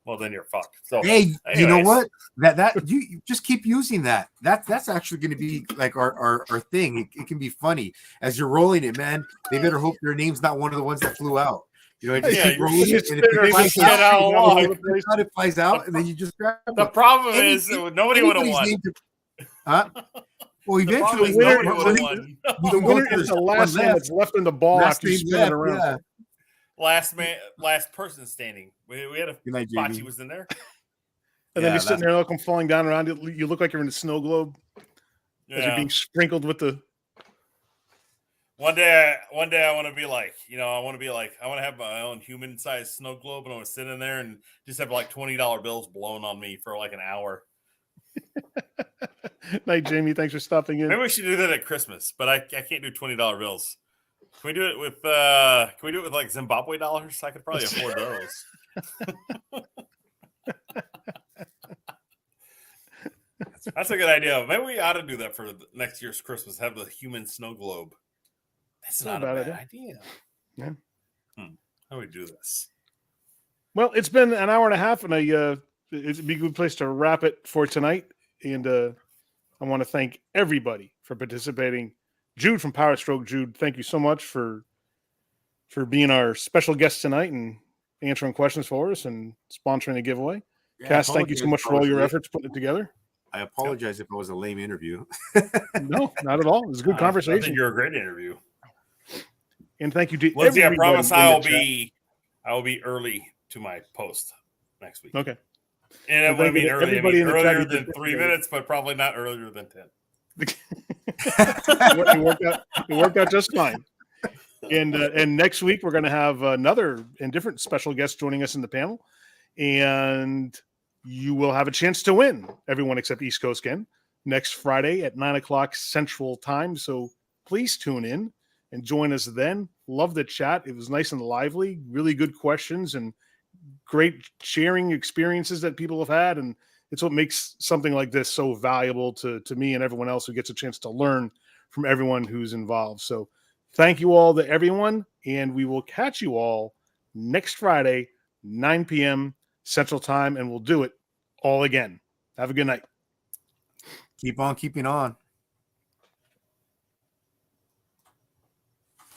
well, then you're fucked. So, Hey, you know anyways. what? That you just keep using that. That's actually going to be like our thing. It can be funny as you're rolling it, man. They better hope their name's not one of the ones that flew out. You know, just Yeah, keep you're rolling it, just and if sitting there it flies just get out of out, luck. it flies out, and then you just grab The it. problem is nobody would have Anybody's won. name to- Huh? Well, The problem eventually, is winner- nobody would have won. The winner is the last one that's left in the ball last after you name spin it left. around. Yeah. Last person standing. We had a Good night, Bocce JB. was in there. And then you're sitting there, come falling down around it. You look like you're in a snow globe as you're Yeah. being sprinkled with the. One day I want to be like, I want to have my own human-sized snow globe, and I want to sit in there and just have like $20 bills blown on me for like an hour. Night, Jamie. Thanks for stopping in. Maybe we should do that at Christmas, but I can't do $20 bills. Can we do it with like Zimbabwe dollars? I could probably afford those. That's a good idea. Maybe we ought to do that for next year's Christmas. Have the human snow globe. That's not a bad idea. Yeah. How do we do this? Well, it's been an hour and a half, and it'd be a good place to wrap it for tonight. And I want to thank everybody for participating. Jude from Power Stroke. Jude, thank you so much for being our special guest tonight and answering questions for us and sponsoring the giveaway. Yeah, Cass, thank you so much for all your efforts putting it together. I apologize if it was a lame interview. No, not at all. It was a good I conversation. think you're a great interview. And thank you to Lindsay, I everybody promise in the I will be early to my post next week. chat. Okay. And Well, I mean thank you to everybody in the chat earlier who than did 3 that. minutes, but probably not earlier than 10. It worked out just fine. And next week we're going to have another and different special guest joining us in the panel, and you will have a chance to win. Everyone except East Coast Ken next Friday at 9:00 Central Time. So please tune in and join us then. Love the chat. It was nice and lively. Really good questions and great sharing experiences that people have had, and it's what makes something like this so valuable to me and everyone else who gets a chance to learn from everyone who's involved. So thank you all to everyone, and we will catch you all next Friday, 9 p.m. Central Time, and we'll do it all again. Have a good night. Keep on keeping on.